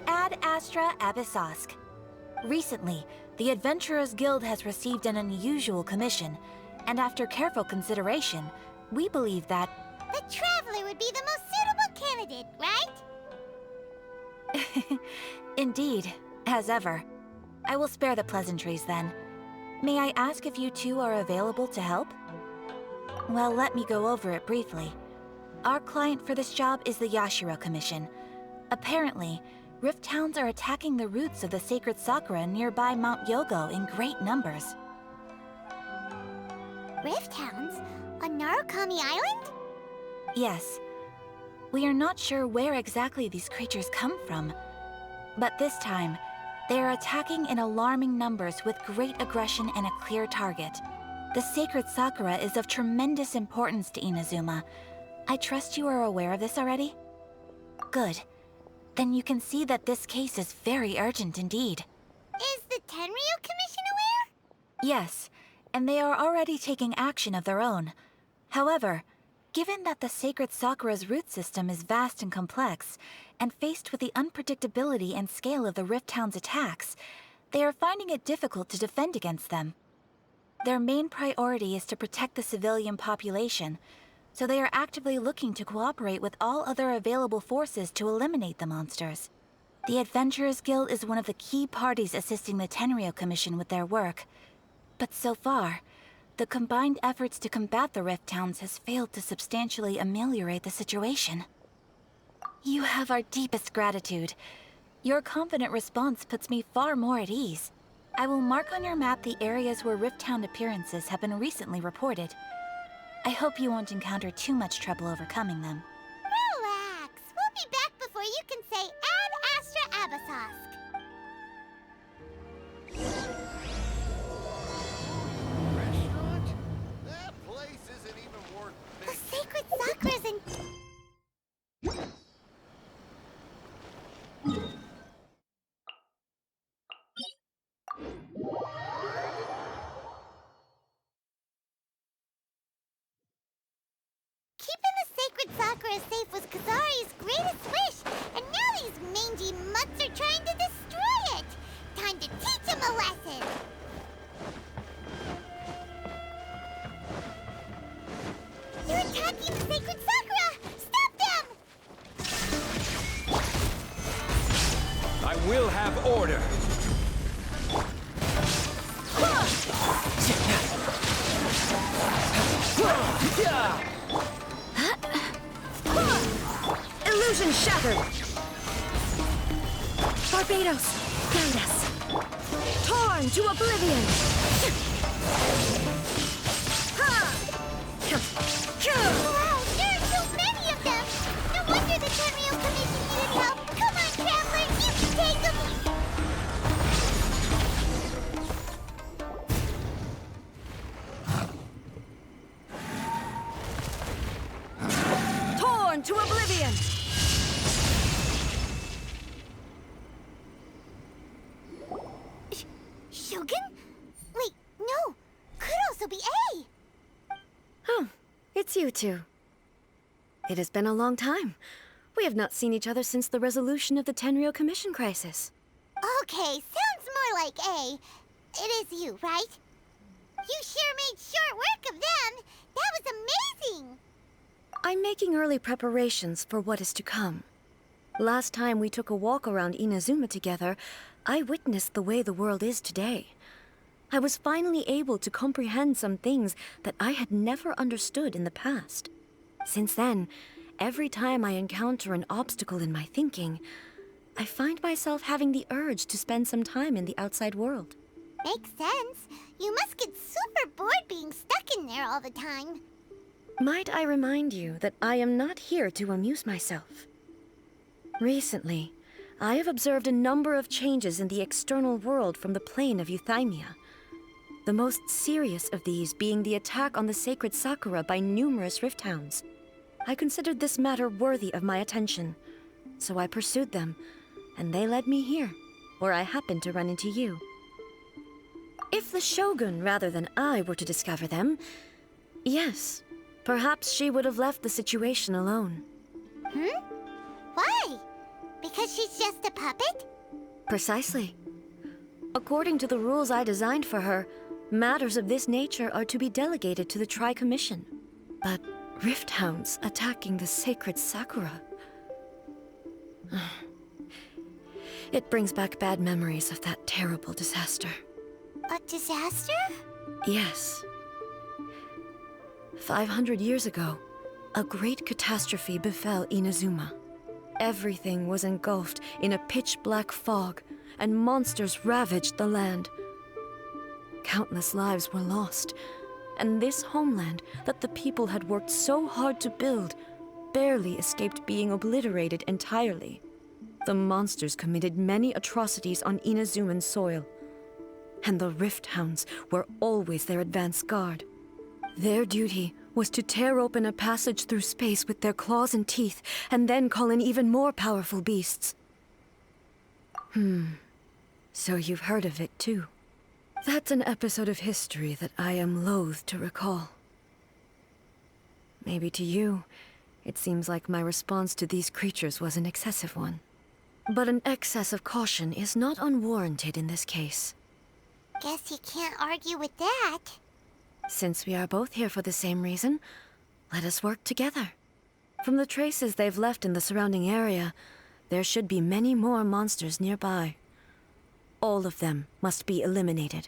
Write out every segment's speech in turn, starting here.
Ad Astra Abyssosk. Recently, the Adventurers Guild has received an unusual commission, and after careful consideration, we believe that... The Traveler would be the most suitable candidate, right? Indeed, as ever. I will spare the pleasantries then. May I ask if you two are available to help? Well, let me go over it briefly. Our client for this job is the Yashiro Commission. Apparently, Rift Towns are attacking the roots of the sacred sakura nearby Mount Yogo in great numbers. Rift Towns? On Narukami Island? Yes. We are not sure where exactly these creatures come from. But this time, they are attacking in alarming numbers with great aggression and a clear target. The sacred sakura is of tremendous importance to Inazuma. I trust you are aware of this already? Good. Then you can see that this case is very urgent indeed. Is the Tenryu Commission aware? Yes, and they are already taking action of their own. However, given that the sacred sakura's root system is vast and complex, and faced with the unpredictability and scale of the Rift Town's attacks, they are finding it difficult to defend against them. Their main priority is to protect the civilian population, so they are actively looking to cooperate with all other available forces to eliminate the monsters. The Adventurers Guild is one of the key parties assisting the Tenryu Commission with their work. But so far, the combined efforts to combat the Rift Towns has failed to substantially ameliorate the situation. You have our deepest gratitude. Your confident response puts me far more at ease. I will mark on your map the areas where Rift Town appearances have been recently reported. I hope you won't encounter too much trouble overcoming them. Relax. We'll be back before you can say Ad Astra Abyssosk. Restaurant? That place isn't even worth The mentioning. sacred sakura's in... Keeping the sacred sakura safe was Kazari's greatest wish, and now these mangy mutts are trying to destroy it! Time to teach him a lesson! They're attacking the sacred sakura! Stop them! I will have order. Illusion shattered! Barbados, guide us! Torn to oblivion! Wow, there are so many of them! No wonder the Tenryu Commission needed help! Come on, Traveler, you can take them! Torn to oblivion! Shogun? Wait, no! Could also be A! Oh, it's you two. It has been a long time. We have not seen each other since the resolution of the Tenryu Commission crisis. Okay, sounds more like A. It is you, right? You sure made short work of them! That was amazing! I'm making early preparations for what is to come. Last time we took a walk around Inazuma together, I witnessed the way the world is today. I was finally able to comprehend some things that I had never understood in the past. Since then, every time I encounter an obstacle in my thinking, I find myself having the urge to spend some time in the outside world. Makes sense. You must get super bored being stuck in there all the time. Might I remind you that I am not here to amuse myself? Recently, I have observed a number of changes in the external world from the plane of Euthymia. The most serious of these being the attack on the sacred Sakura by numerous rift hounds. I considered this matter worthy of my attention, so I pursued them, and they led me here, where I happened to run into you. If the Shogun rather than I were to discover them, yes, perhaps she would have left the situation alone. Why? Because she's just a puppet? Precisely. According to the rules I designed for her, matters of this nature are to be delegated to the Tri-Commission. But rift hounds attacking the sacred Sakura... It brings back bad memories of that terrible disaster. A disaster? Yes. 500 years ago, a great catastrophe befell Inazuma. Everything was engulfed in a pitch-black fog, and monsters ravaged the land. Countless lives were lost, and this homeland that the people had worked so hard to build barely escaped being obliterated entirely. The monsters committed many atrocities on Inazuman soil, and the Rift Hounds were always their advance guard. Their duty was to tear open a passage through space with their claws and teeth, and then call in even more powerful beasts. So you've heard of it too. That's an episode of history that I am loath to recall. Maybe to you, it seems like my response to these creatures was an excessive one. But an excess of caution is not unwarranted in this case. Guess you can't argue with that. Since we are both here for the same reason, let us work together. From the traces they've left in the surrounding area, there should be many more monsters nearby. All of them must be eliminated.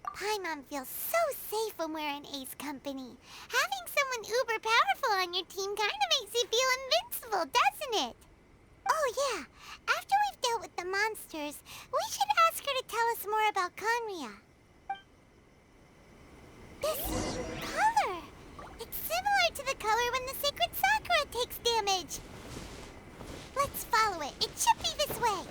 Paimon feels so safe when we're in Ace Company. Having someone uber powerful on your team kinda makes you feel invincible, doesn't it? Oh yeah, after we've dealt with the monsters, we should ask her to tell us more about Conria. This color! It's similar to the color when the sacred Sakura takes damage. Let's follow it. It should be this way.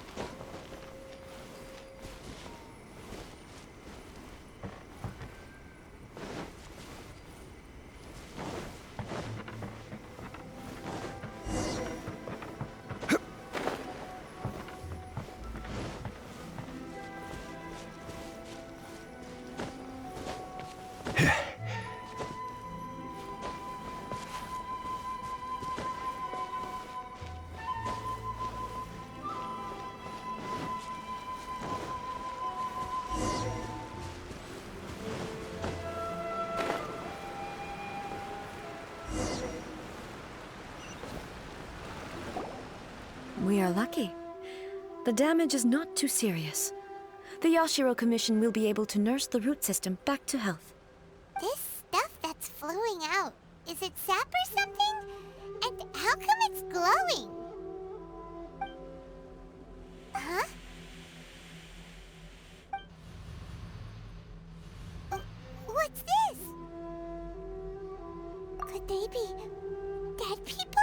We are lucky. The damage is not too serious. The Yashiro Commission will be able to nurse the root system back to health. This stuff that's flowing out, is it sap or something? And how come it's glowing? Huh? What's this? Could they be dead people?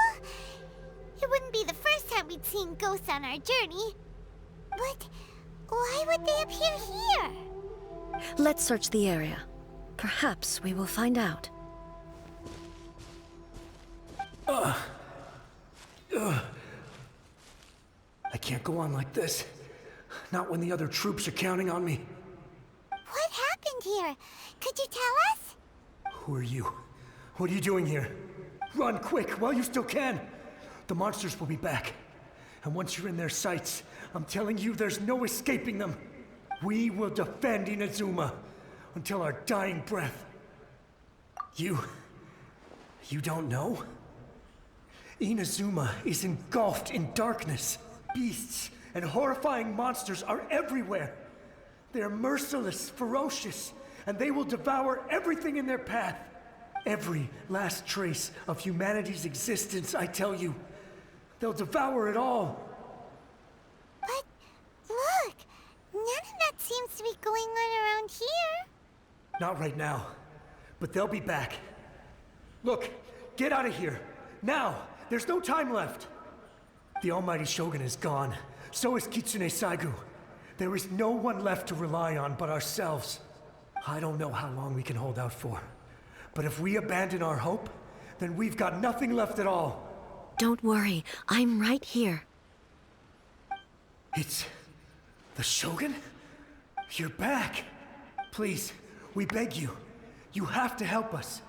It wouldn't be the first time we'd seen ghosts on our journey. But why would they appear here? Let's search the area. Perhaps we will find out. I can't go on like this. Not when the other troops are counting on me. What happened here? Could you tell us? Who are you? What are you doing here? Run quick while you still can. The monsters will be back. And once you're in their sights, I'm telling you there's no escaping them. We will defend Inazuma until our dying breath. You don't know? Inazuma is engulfed in darkness. Beasts and horrifying monsters are everywhere. They are merciless, ferocious, and they will devour everything in their path. Every last trace of humanity's existence, I tell you. They'll devour it all. But look, none of that seems to be going on around here. Not right now, but they'll be back. Look, get out of here. Now! There's no time left! The Almighty Shogun is gone. So is Kitsune Saigu. There is no one left to rely on but ourselves. I don't know how long we can hold out for. But if we abandon our hope, then we've got nothing left at all. Don't worry, I'm right here. It's... the Shogun? You're back! Please, we beg you. You have to help us.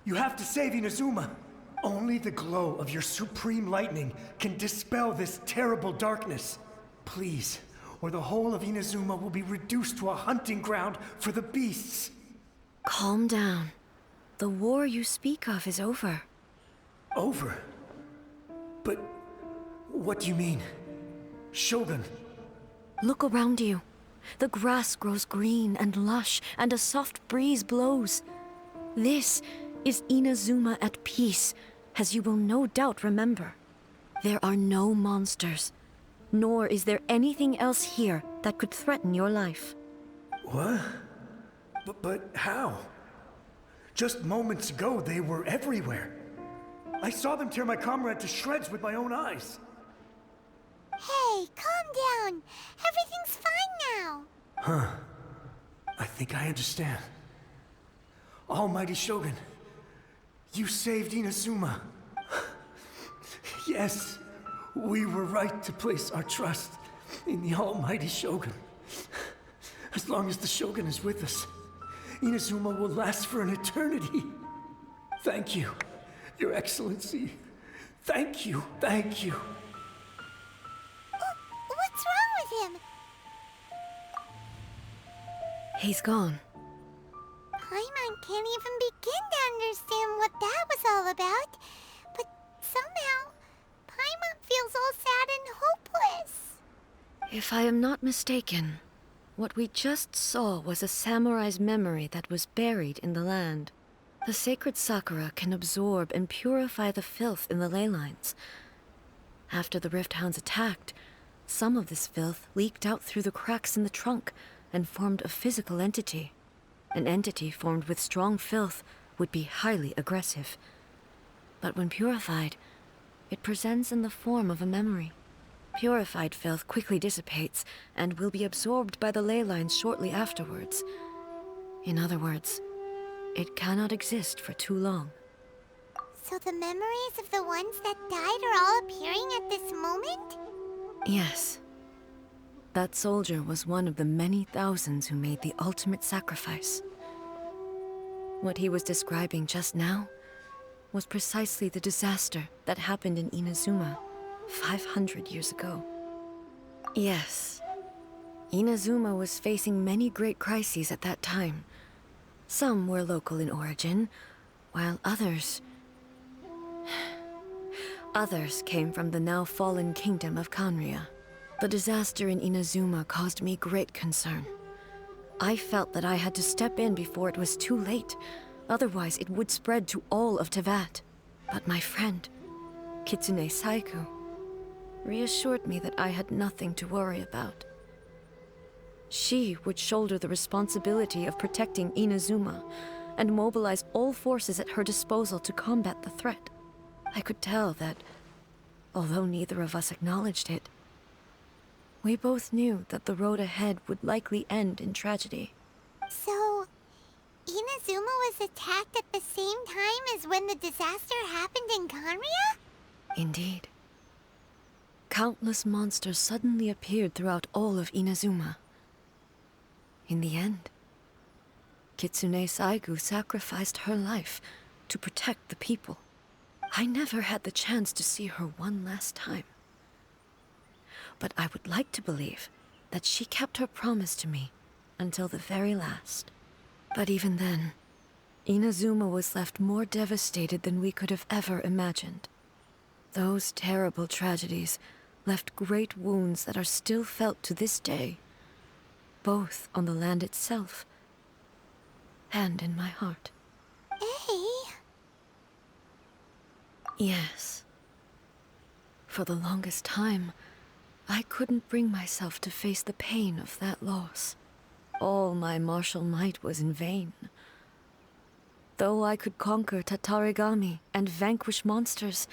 You have to save Inazuma. Only the glow of your supreme lightning can dispel this terrible darkness. Please, or the whole of Inazuma will be reduced to a hunting ground for the beasts. Calm down. The war you speak of is over. Over? But what do you mean? Shogun? Look around you. The grass grows green and lush, and a soft breeze blows. This is Inazuma at peace, as you will no doubt remember. There are no monsters, nor is there anything else here that could threaten your life. What? But how? Just moments ago, they were everywhere. I saw them tear my comrade to shreds with my own eyes. Hey, calm down. Everything's fine now. Huh. I think I understand. Almighty Shogun, you saved Inazuma. Yes, we were right to place our trust in the Almighty Shogun. As long as the Shogun is with us, Inazuma will last for an eternity. Thank you, Your Excellency. Thank you, thank you. What's wrong with him? He's gone. Paimon can't even begin to understand what that was all about. But somehow, Paimon feels all sad and hopeless. If I am not mistaken, what we just saw was a samurai's memory that was buried in the land. The sacred sakura can absorb and purify the filth in the ley lines. After the Rift Hounds attacked, some of this filth leaked out through the cracks in the trunk and formed a physical entity. An entity formed with strong filth would be highly aggressive. But when purified, it presents in the form of a memory. Purified filth quickly dissipates and will be absorbed by the ley lines shortly afterwards. In other words, it cannot exist for too long. So the memories of the ones that died are all appearing at this moment? Yes. That soldier was one of the many thousands who made the ultimate sacrifice. What he was describing just now was precisely the disaster that happened in Inazuma 500 years ago. Yes, Inazuma was facing many great crises at that time. Some were local in origin, while others came from the now fallen kingdom of Kanria. The disaster in Inazuma caused me great concern. I felt that I had to step in before it was too late, otherwise it would spread to all of Tevat. But my friend, Kitsune Saigu, reassured me that I had nothing to worry about. She would shoulder the responsibility of protecting Inazuma and mobilize all forces at her disposal to combat the threat. I could tell that, although neither of us acknowledged it, we both knew that the road ahead would likely end in tragedy. So, Inazuma was attacked at the same time as when the disaster happened in Kanria? Indeed. Countless monsters suddenly appeared throughout all of Inazuma. In the end, Kitsune Saigu sacrificed her life to protect the people. I never had the chance to see her one last time. But I would like to believe that she kept her promise to me until the very last. But even then, Inazuma was left more devastated than we could have ever imagined. Those terrible tragedies left great wounds that are still felt to this day, both on the land itself and in my heart. Hey, Yes. For the longest time, I couldn't bring myself to face the pain of that loss. All my martial might was in vain. Though I could conquer Tatarigami and vanquish monsters,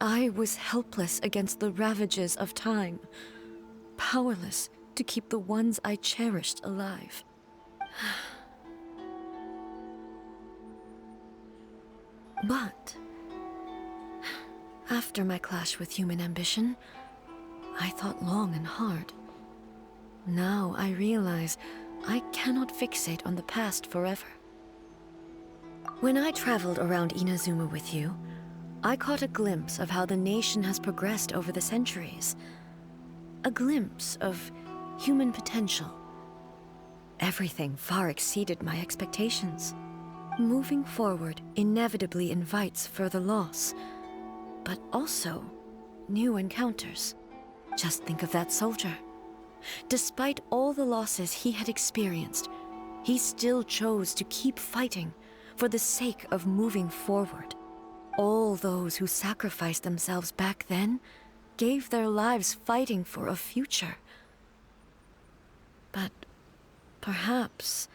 I was helpless against the ravages of time, powerless to keep the ones I cherished alive. But after my clash with human ambition, I thought long and hard. Now I realize I cannot fixate on the past forever. When I traveled around Inazuma with you, I caught a glimpse of how the nation has progressed over the centuries. A glimpse of human potential. Everything far exceeded my expectations. Moving forward inevitably invites further loss, but also new encounters. Just think of that soldier. Despite all the losses he had experienced, he still chose to keep fighting for the sake of moving forward. All those who sacrificed themselves back then gave their lives fighting for a future. But perhaps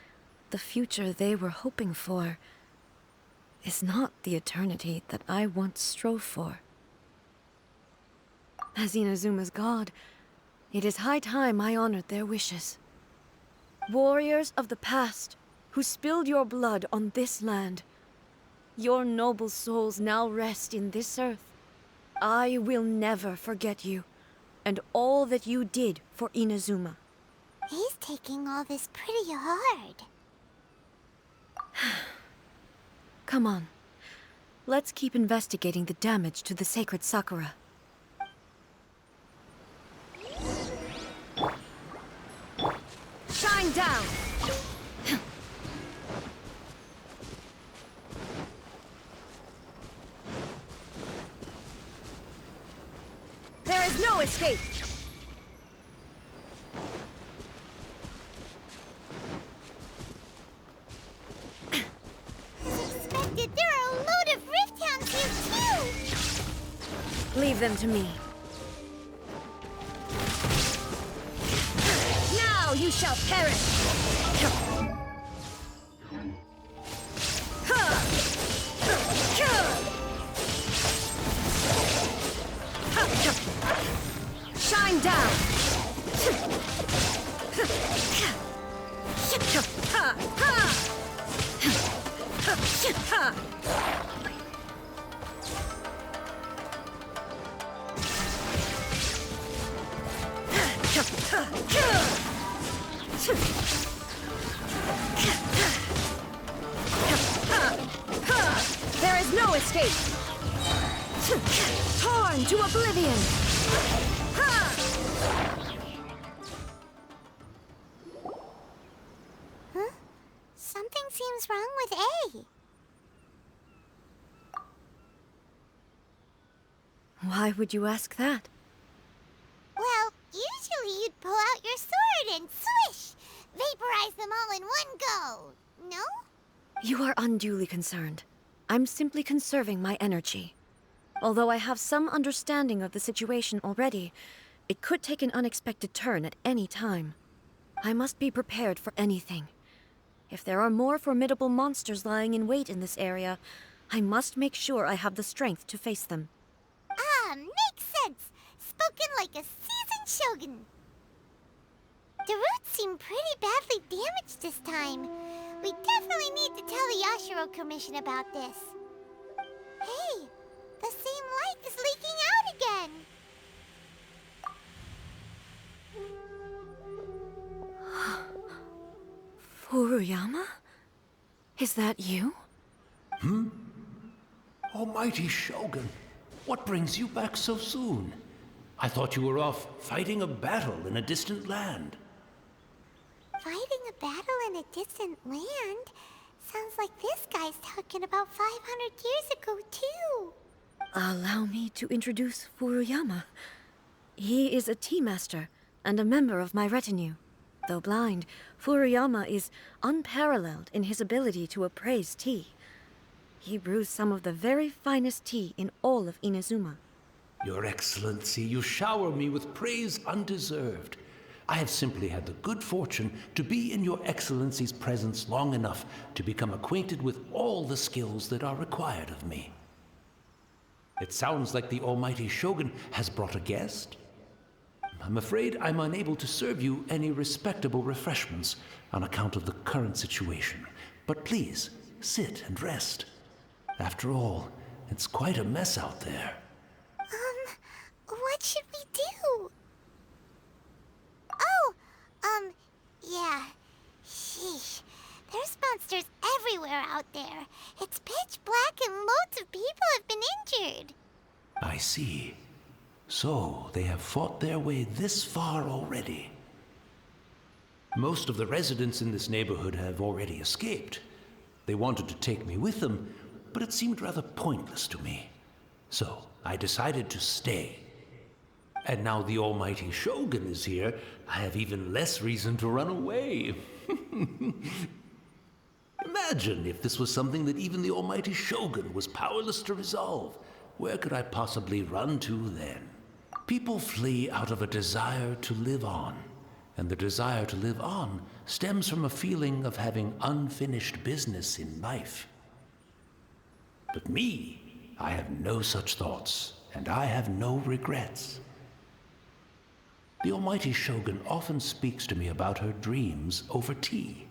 the future they were hoping for is not the eternity that I once strove for. As Inazuma's god, it is high time I honored their wishes. Warriors of the past, who spilled your blood on this land, your noble souls now rest in this earth. I will never forget you, and all that you did for Inazuma. He's taking all this pretty hard. Come on. Let's keep investigating the damage to the sacred Sakura. Shine down! There is no escape! Expected, there are a load of Rift Hounds here too! Leave them to me. Now you shall perish! Shine down! There is no escape! Torn to oblivion! Huh? Something seems wrong with A. Why would you ask that? Well, usually you'd pull out your sword and swish! Vaporize them all in one go! No? You are unduly concerned. I'm simply conserving my energy. Although I have some understanding of the situation already, it could take an unexpected turn at any time. I must be prepared for anything. If there are more formidable monsters lying in wait in this area, I must make sure I have the strength to face them. Ah, makes sense! Spoken like a seasoned shogun. The roots seem pretty badly damaged this time. We definitely need to tell the Yashiro Commission about this. Hey, the same light is leaking out again. Furuyama? Is that you? Almighty Shogun, what brings you back so soon? I thought you were off fighting a battle in a distant land. Fighting a battle in a distant land? Sounds like this guy's talking about 500 years ago, too. Allow me to introduce Furuyama. He is a tea master and a member of my retinue. Though blind, Furuyama is unparalleled in his ability to appraise tea. He brews some of the very finest tea in all of Inazuma. Your Excellency, you shower me with praise undeserved. I have simply had the good fortune to be in Your Excellency's presence long enough to become acquainted with all the skills that are required of me. It sounds like the almighty Shogun has brought a guest. I'm afraid I'm unable to serve you any respectable refreshments on account of the current situation. But please, sit and rest. After all, it's quite a mess out there. What should we do? Oh, yeah. Sheesh. There's monsters everywhere out there. It's pitch black and loads of people have been injured. I see. So, they have fought their way this far already. Most of the residents in this neighborhood have already escaped. They wanted to take me with them, but it seemed rather pointless to me. So, I decided to stay. And now the almighty Shogun is here, I have even less reason to run away. Imagine if this was something that even the almighty Shogun was powerless to resolve. Where could I possibly run to then? People flee out of a desire to live on, and the desire to live on stems from a feeling of having unfinished business in life. But me, I have no such thoughts, and I have no regrets. The almighty Shogun often speaks to me about her dreams over tea.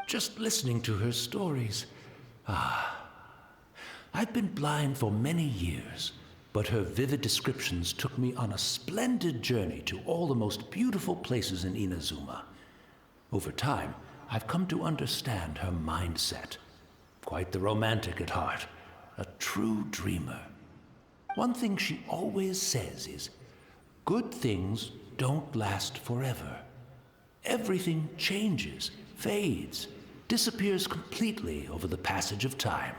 Just listening to her stories. I've been blind for many years, but her vivid descriptions took me on a splendid journey to all the most beautiful places in Inazuma. Over time, I've come to understand her mindset. Quite the romantic at heart, a true dreamer. One thing she always says is, good things don't last forever. Everything changes, fades, disappears completely over the passage of time.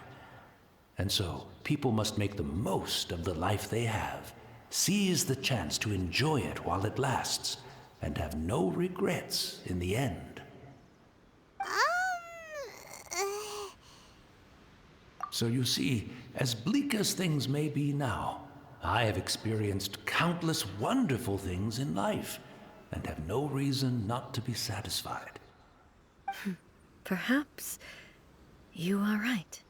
And so, people must make the most of the life they have, seize the chance to enjoy it while it lasts, and have no regrets in the end. So you see, as bleak as things may be now, I have experienced countless wonderful things in life, and have no reason not to be satisfied. Perhaps you are right.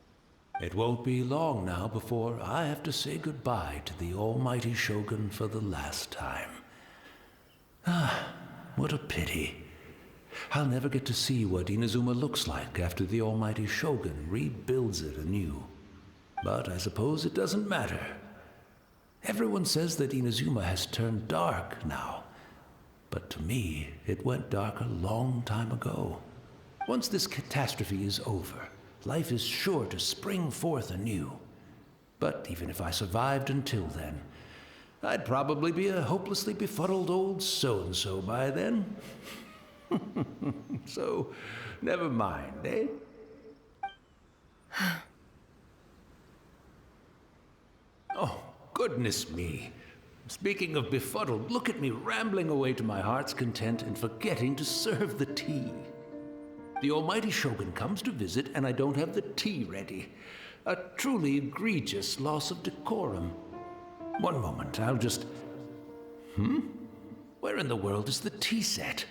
It won't be long now before I have to say goodbye to the almighty Shogun for the last time. What a pity. I'll never get to see what Inazuma looks like after the almighty Shogun rebuilds it anew. But I suppose it doesn't matter. Everyone says that Inazuma has turned dark now. But to me, it went dark a long time ago. Once this catastrophe is over, life is sure to spring forth anew. But even if I survived until then, I'd probably be a hopelessly befuddled old so-and-so by then. So, never mind, eh? Oh, goodness me. Speaking of befuddled, look at me rambling away to my heart's content and forgetting to serve the tea. The almighty Shogun comes to visit and I don't have the tea ready. A truly egregious loss of decorum. One moment, I'll just... Where in the world is the tea set?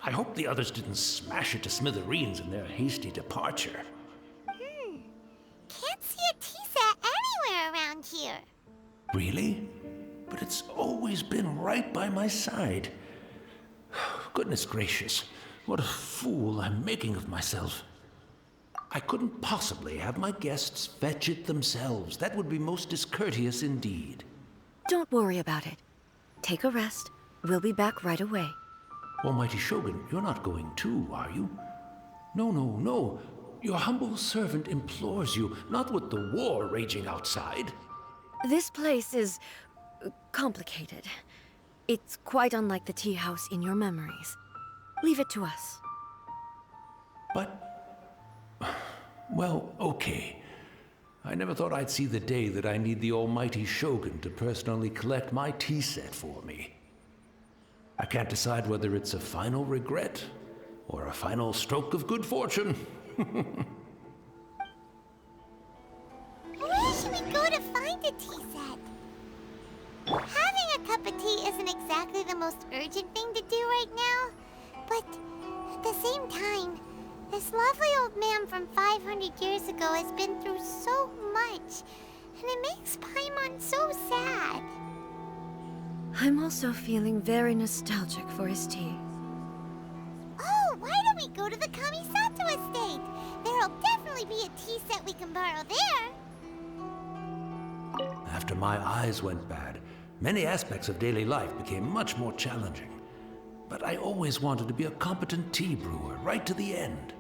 I hope the others didn't smash it to smithereens in their hasty departure. Can't see a tea set anywhere around here. Really? But it's always been right by my side. Goodness gracious, what a fool I'm making of myself. I couldn't possibly have my guests fetch it themselves. That would be most discourteous indeed. Don't worry about it. Take a rest. We'll be back right away. Almighty Shogun, you're not going too, are you? No. Your humble servant implores you, not with the war raging outside. This place is complicated. It's quite unlike the tea house in your memories. Leave it to us. But... well, okay. I never thought I'd see the day that I need the almighty Shogun to personally collect my tea set for me. I can't decide whether it's a final regret or a final stroke of good fortune. we go to find a tea set? Having a cup of tea isn't exactly the most urgent thing to do right now, but at the same time, this lovely old man from 500 years ago has been through so much, and it makes Paimon so sad. I'm also feeling very nostalgic for his tea. Oh, why don't we go to the Kamisato estate? There'll definitely be a tea set we can borrow there. After my eyes went bad, many aspects of daily life became much more challenging. But I always wanted to be a competent tea brewer right to the end.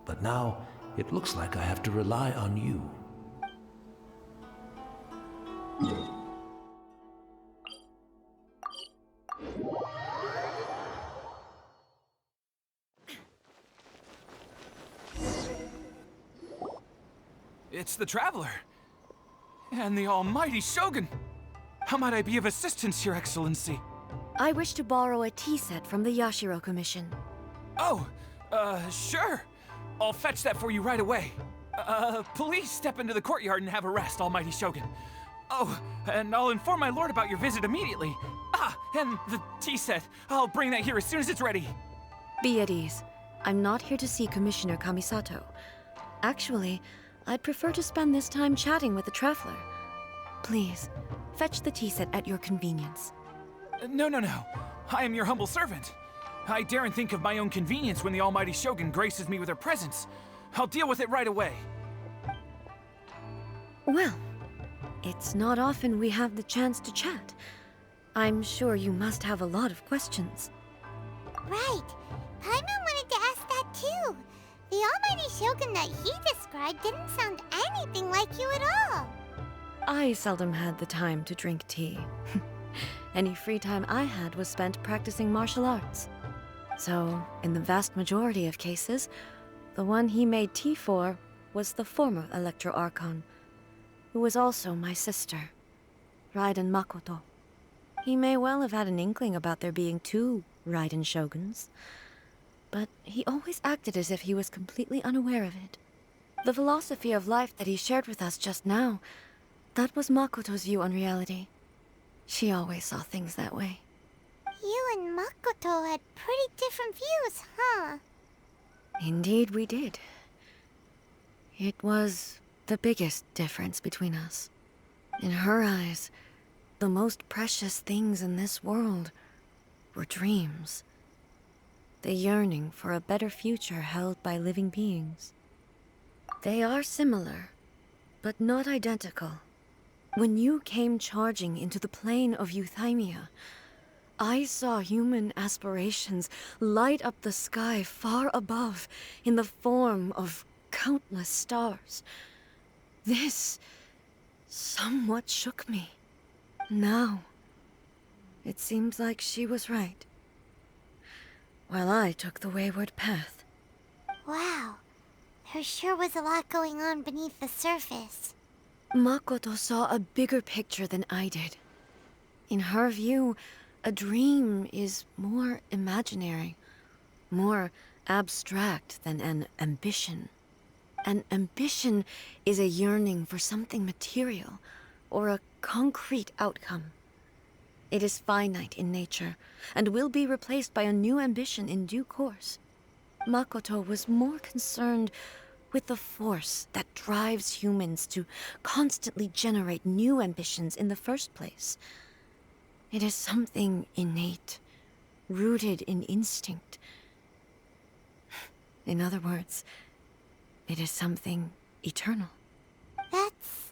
But now, it looks like I have to rely on you. It's the Traveler. And the almighty Shogun. How might I be of assistance, Your Excellency? I wish to borrow a tea set from the Yashiro Commission. Oh, sure. I'll fetch that for you right away. Please step into the courtyard and have a rest, almighty Shogun. Oh, and I'll inform my lord about your visit immediately. Ah, and the tea set. I'll bring that here as soon as it's ready. Be at ease. I'm not here to see Commissioner Kamisato. Actually, I'd prefer to spend this time chatting with the Traveler. Please, fetch the tea set at your convenience. No. I am your humble servant. I daren't think of my own convenience when the almighty Shogun graces me with her presence. I'll deal with it right away. Well, it's not often we have the chance to chat. I'm sure you must have a lot of questions. Right. Paimon wanted to ask that too. The almighty Shogun that he described didn't sound anything like you at all. I seldom had the time to drink tea. Any free time I had was spent practicing martial arts. So, in the vast majority of cases, the one he made tea for was the former Electro Archon, who was also my sister, Raiden Makoto. He may well have had an inkling about there being two Raiden Shoguns, but he always acted as if he was completely unaware of it. The philosophy of life that he shared with us just now, that was Makoto's view on reality. She always saw things that way. You and Makoto had pretty different views, huh? Indeed we did. It was the biggest difference between us. In her eyes, the most precious things in this world were dreams. The yearning for a better future held by living beings. They are similar, but not identical. When you came charging into the plane of Euthymia, I saw human aspirations light up the sky far above in the form of countless stars. This somewhat shook me. Now, it seems like she was right, while I took the wayward path. Wow. There sure was a lot going on beneath the surface. Makoto saw a bigger picture than I did. In her view, a dream is more imaginary, more abstract than an ambition. An ambition is a yearning for something material, or a concrete outcome. It is finite in nature, and will be replaced by a new ambition in due course. Makoto was more concerned with the force that drives humans to constantly generate new ambitions in the first place. It is something innate, rooted in instinct. In other words, it is something eternal. That's,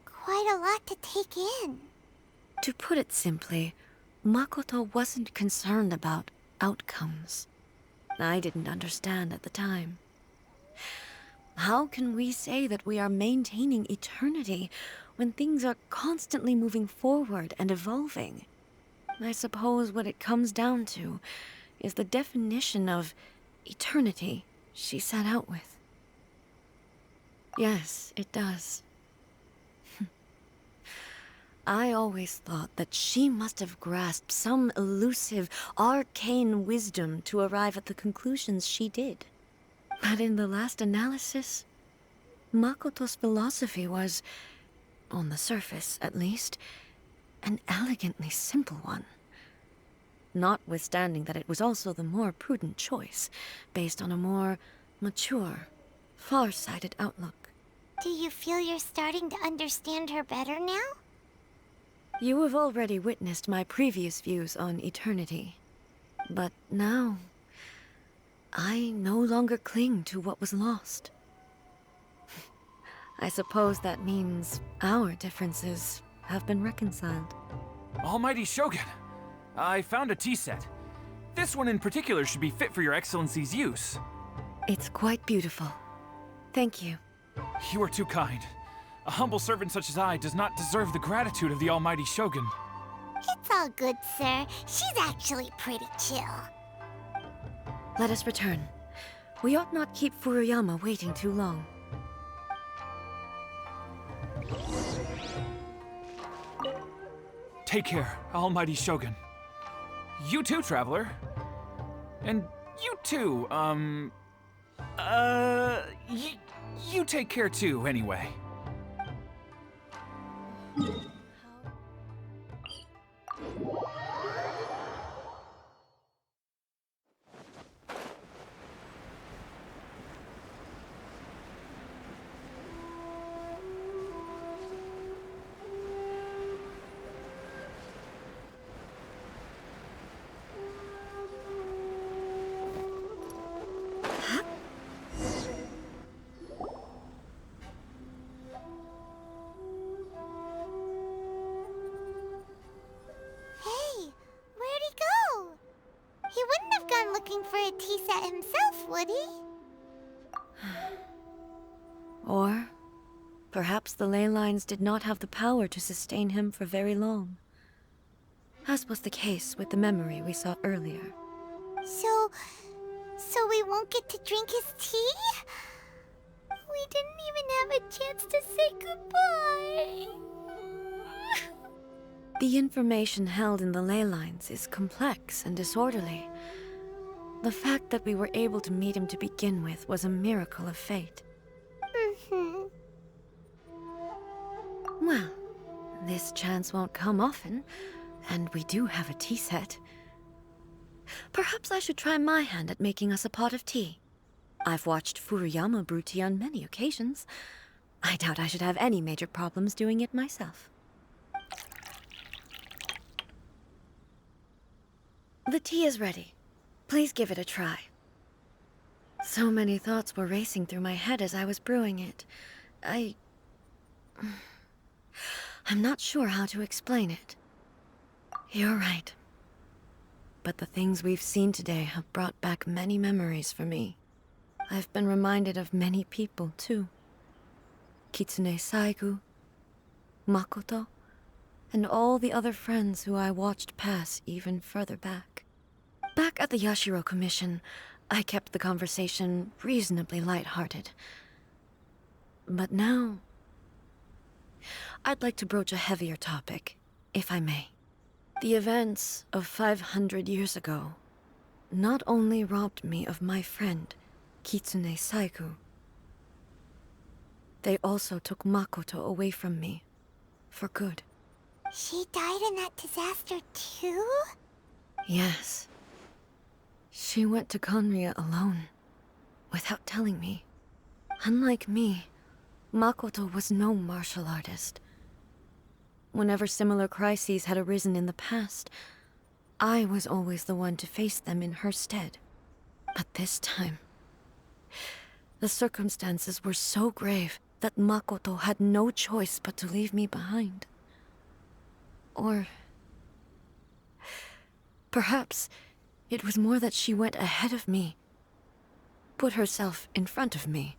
quite a lot to take in. To put it simply, Makoto wasn't concerned about outcomes. I didn't understand at the time. How can we say that we are maintaining eternity when things are constantly moving forward and evolving? I suppose what it comes down to is the definition of eternity she set out with. Yes, it does. I always thought that she must have grasped some elusive, arcane wisdom to arrive at the conclusions she did. But in the last analysis, Makoto's philosophy was, on the surface at least, an elegantly simple one. Notwithstanding that it was also the more prudent choice, based on a more mature, far-sighted outlook. Do you feel you're starting to understand her better now? You have already witnessed my previous views on eternity. But now, I no longer cling to what was lost. I suppose that means our differences have been reconciled. Almighty Shogun, I found a tea set. This one in particular should be fit for your Excellency's use. It's quite beautiful. Thank you. You are too kind. A humble servant such as I does not deserve the gratitude of the Almighty Shogun. It's all good, sir. She's actually pretty chill. Let us return. We ought not keep Furuyama waiting too long. Take care, Almighty Shogun. You too, traveler. And you too, you take care too, anyway. Hey, where'd he go? He wouldn't have gone looking for a tea set himself, would he? Or perhaps the ley lines did not have the power to sustain him for very long, as was the case with the memory we saw earlier. So we won't get to drink his tea? We didn't even have a chance to say goodbye. The information held in the ley lines is complex and disorderly. The fact that we were able to meet him to begin with was a miracle of fate. Well, this chance won't come often, and we do have a tea set. Perhaps I should try my hand at making us a pot of tea. I've watched Furuyama brew tea on many occasions. I doubt I should have any major problems doing it myself. The tea is ready. Please give it a try. So many thoughts were racing through my head as I was brewing it. I'm not sure how to explain it. You're right. But the things we've seen today have brought back many memories for me. I've been reminded of many people, too. Kitsune Saigu, Makoto, and all the other friends who I watched pass even further back. Back at the Yashiro Commission, I kept the conversation reasonably lighthearted. But now, I'd like to broach a heavier topic, if I may. The events of 500 years ago not only robbed me of my friend, Kitsune Saigu, they also took Makoto away from me, for good. She died in that disaster too? Yes. She went to Conria alone, without telling me. Unlike me, Makoto was no martial artist. Whenever similar crises had arisen in the past, I was always the one to face them in her stead. But this time, the circumstances were so grave that Makoto had no choice but to leave me behind. Or perhaps it was more that she went ahead of me, put herself in front of me,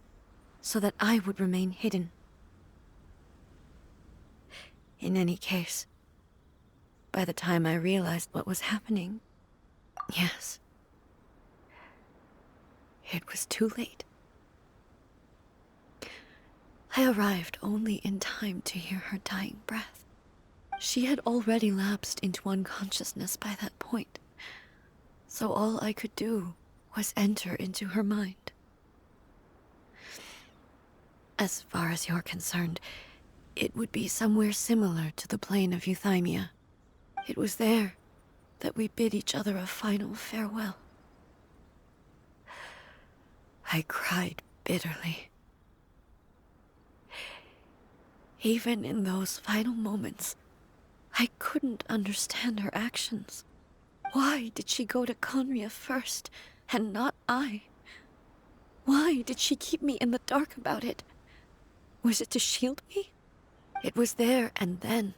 so that I would remain hidden. In any case, by the time I realized what was happening, yes, it was too late. I arrived only in time to hear her dying breath. She had already lapsed into unconsciousness by that point, so all I could do was enter into her mind. As far as you're concerned, it would be somewhere similar to the plane of Euthymia. It was there that we bid each other a final farewell. I cried bitterly. Even in those final moments, I couldn't understand her actions. Why did she go to Conria first, and not I? Why did she keep me in the dark about it? Was it to shield me? It was there and then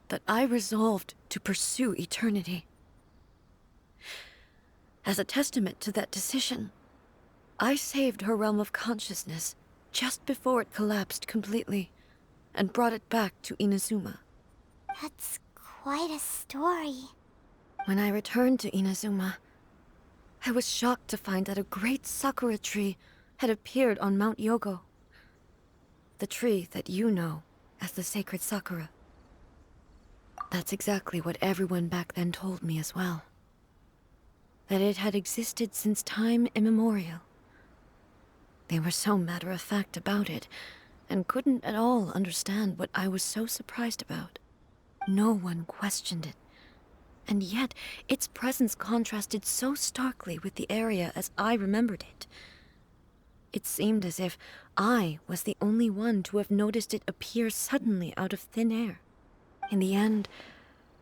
that I resolved to pursue eternity. As a testament to that decision, I saved her realm of consciousness just before it collapsed completely, and brought it back to Inazuma. That's quite a story. When I returned to Inazuma, I was shocked to find that a great sakura tree had appeared on Mount Yogo. The tree that you know as the sacred sakura. That's exactly what everyone back then told me as well. That it had existed since time immemorial. They were so matter-of-fact about it, and couldn't at all understand what I was so surprised about. No one questioned it. And yet, its presence contrasted so starkly with the area as I remembered it. It seemed as if I was the only one to have noticed it appear suddenly out of thin air. In the end,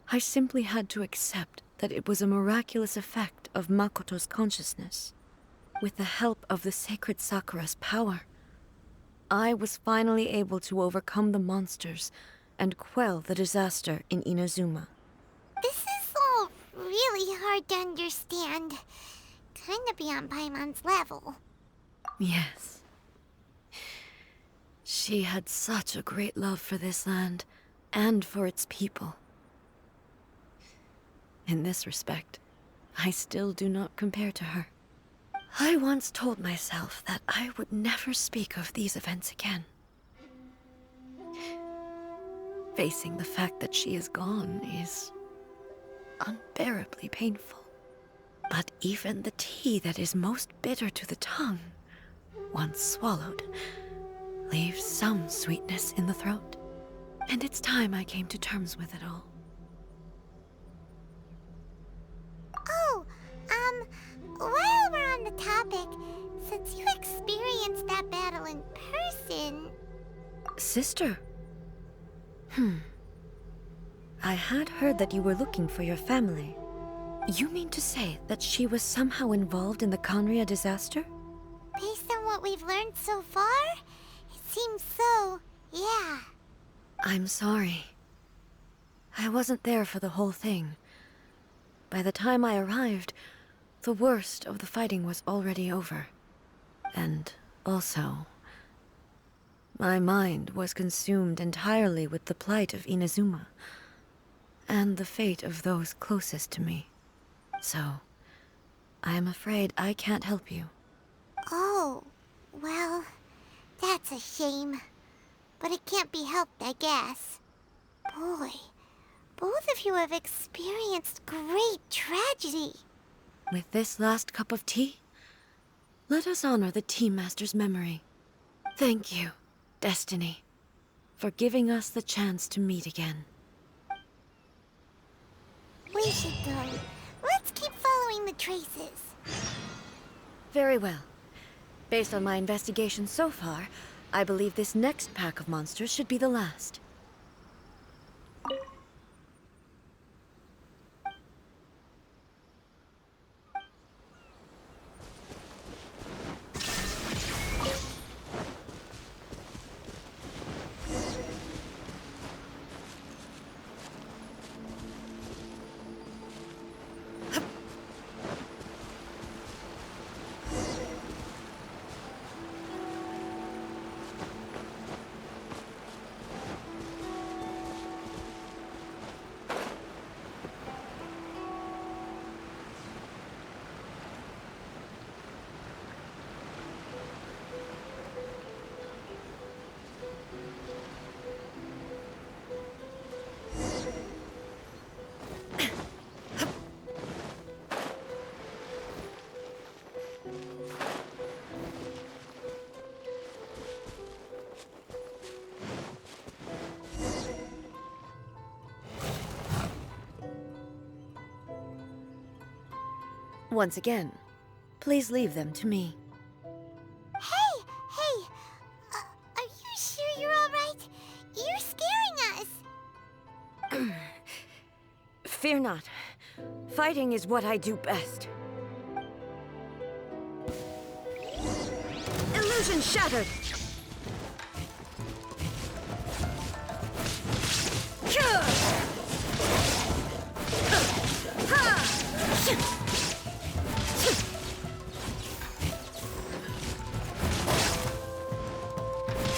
I simply had to accept that it was a miraculous effect of Makoto's consciousness. With the help of the sacred Sakura's power, I was finally able to overcome the monsters and quell the disaster in Inazuma. This is all really hard to understand. Kinda beyond Paimon's level. Yes. She had such a great love for this land, and for its people. In this respect, I still do not compare to her. I once told myself that I would never speak of these events again. Facing the fact that she is gone is unbearably painful. But even the tea that is most bitter to the tongue, once swallowed, leaves some sweetness in the throat. And it's time I came to terms with it all. Oh, while we're on the topic, since you experienced that battle in person... Sister? I had heard that you were looking for your family. You mean to say that she was somehow involved in the Conria disaster? Based on what we've learned so far, it seems so, yeah. I'm sorry. I wasn't there for the whole thing. By the time I arrived, the worst of the fighting was already over. And also, my mind was consumed entirely with the plight of Inazuma, and the fate of those closest to me. So, I am afraid I can't help you. Oh, well, that's a shame. But it can't be helped, I guess. Boy, both of you have experienced great tragedy. With this last cup of tea, let us honor the Tea Master's memory. Thank you, Destiny, for giving us the chance to meet again. We should go. Let's keep following the traces. Very well. Based on my investigation so far, I believe this next pack of monsters should be the last. Once again, please leave them to me. Hey! Are you sure you're alright? You're scaring us! Fear not. Fighting is what I do best. Illusion shattered!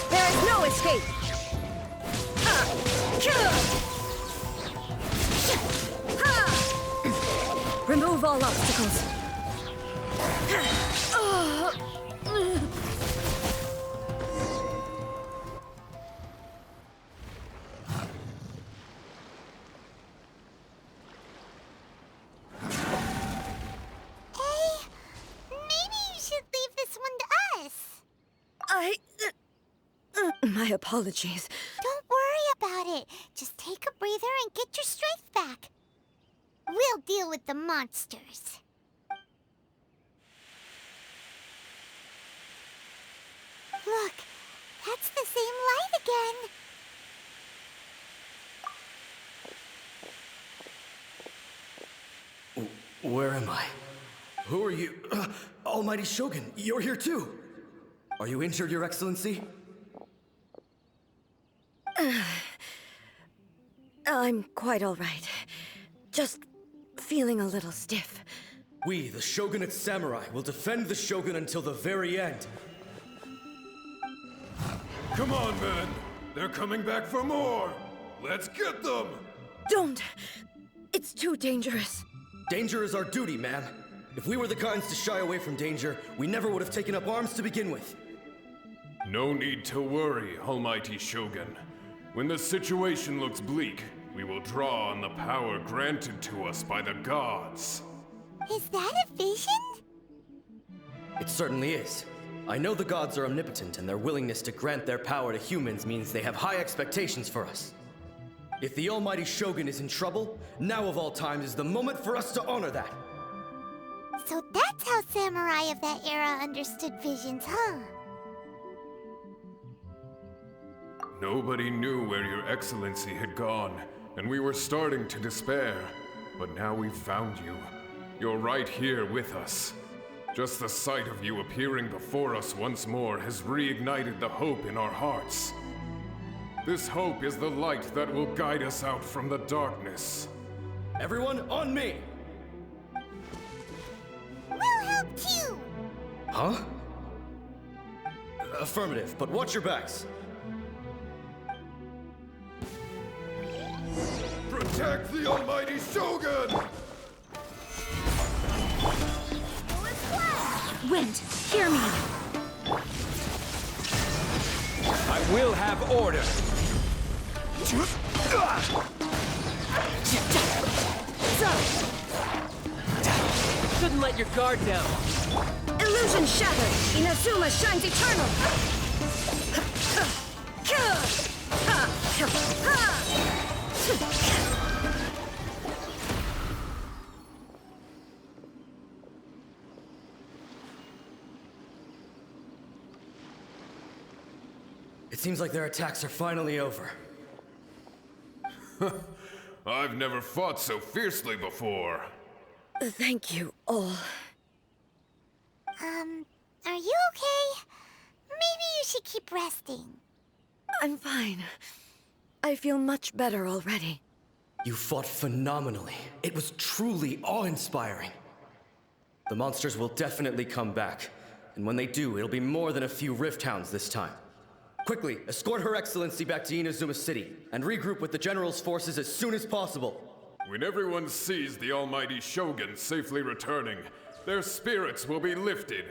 There is no escape! Remove all obstacles. My apologies. Don't worry about it. Just take a breather and get your strength back. We'll deal with the monsters. Look, that's the same light again. Where am I? Who are you? Almighty Shogun, you're here too! Are you injured, Your Excellency? I'm quite all right. Just feeling a little stiff. We, the Shogunate Samurai, will defend the Shogun until the very end. Come on, men! They're coming back for more! Let's get them! Don't! It's too dangerous. Danger is our duty, ma'am. If we were the kinds to shy away from danger, we never would have taken up arms to begin with. No need to worry, Almighty Shogun. When the situation looks bleak, we will draw on the power granted to us by the gods. Is that a vision? It certainly is. I know the gods are omnipotent, and their willingness to grant their power to humans means they have high expectations for us. If the Almighty Shogun is in trouble, now of all times is the moment for us to honor that. So that's how samurai of that era understood visions, huh? Nobody knew where Your Excellency had gone, and we were starting to despair. But now we've found you. You're right here with us. Just the sight of you appearing before us once more has reignited the hope in our hearts. This hope is the light that will guide us out from the darkness. Everyone, on me! We'll help too! Huh? Affirmative, but watch your backs. Protect the Almighty Shogun! Wind, hear me. I will have order. Shouldn't let your guard down. Illusion shattered! Inazuma shines eternal! It seems like their attacks are finally over. I've never fought so fiercely before. Thank you all. Are you okay? Maybe you should keep resting. I'm fine. I feel much better already. You fought phenomenally. It was truly awe-inspiring. The monsters will definitely come back. And when they do, it'll be more than a few Rift Hounds this time. Quickly, escort Her Excellency back to Inazuma City, and regroup with the General's forces as soon as possible. When everyone sees the Almighty Shogun safely returning, their spirits will be lifted.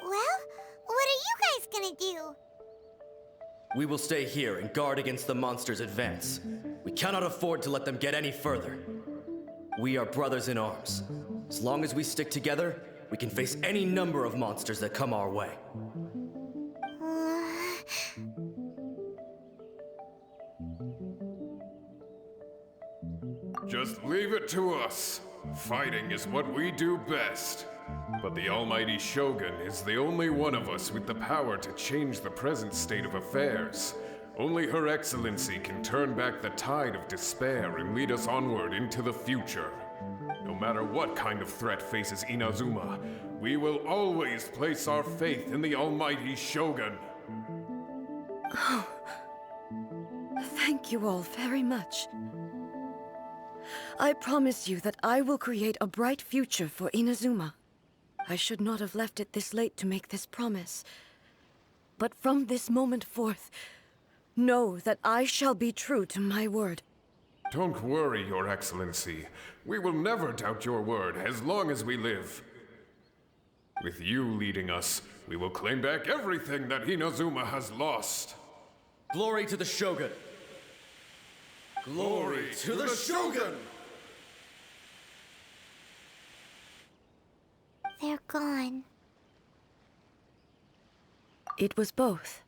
Well, what are you guys gonna do? We will stay here and guard against the monsters' advance. We cannot afford to let them get any further. We are brothers in arms. As long as we stick together, we can face any number of monsters that come our way. Just leave it to us. Fighting is what we do best. But the Almighty Shogun is the only one of us with the power to change the present state of affairs. Only Her Excellency can turn back the tide of despair and lead us onward into the future. No matter what kind of threat faces Inazuma, we will always place our faith in the Almighty Shogun. Oh, thank you all very much. I promise you that I will create a bright future for Inazuma. I should not have left it this late to make this promise. But from this moment forth, know that I shall be true to my word. Don't worry, Your Excellency. We will never doubt your word as long as we live. With you leading us, we will claim back everything that Inazuma has lost. Glory to the Shogun! Glory to the Shogun! They're gone. It was both.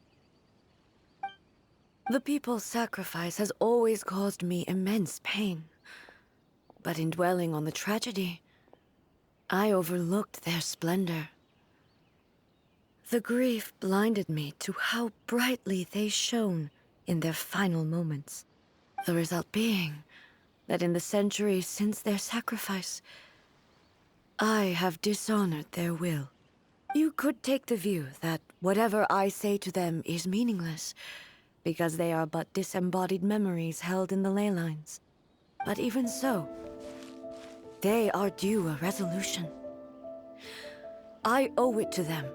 The people's sacrifice has always caused me immense pain. But in dwelling on the tragedy, I overlooked their splendor. The grief blinded me to how brightly they shone in their final moments. The result being that in the centuries since their sacrifice, I have dishonored their will. You could take the view that whatever I say to them is meaningless, because they are but disembodied memories held in the ley lines. But even so, they are due a resolution. I owe it to them,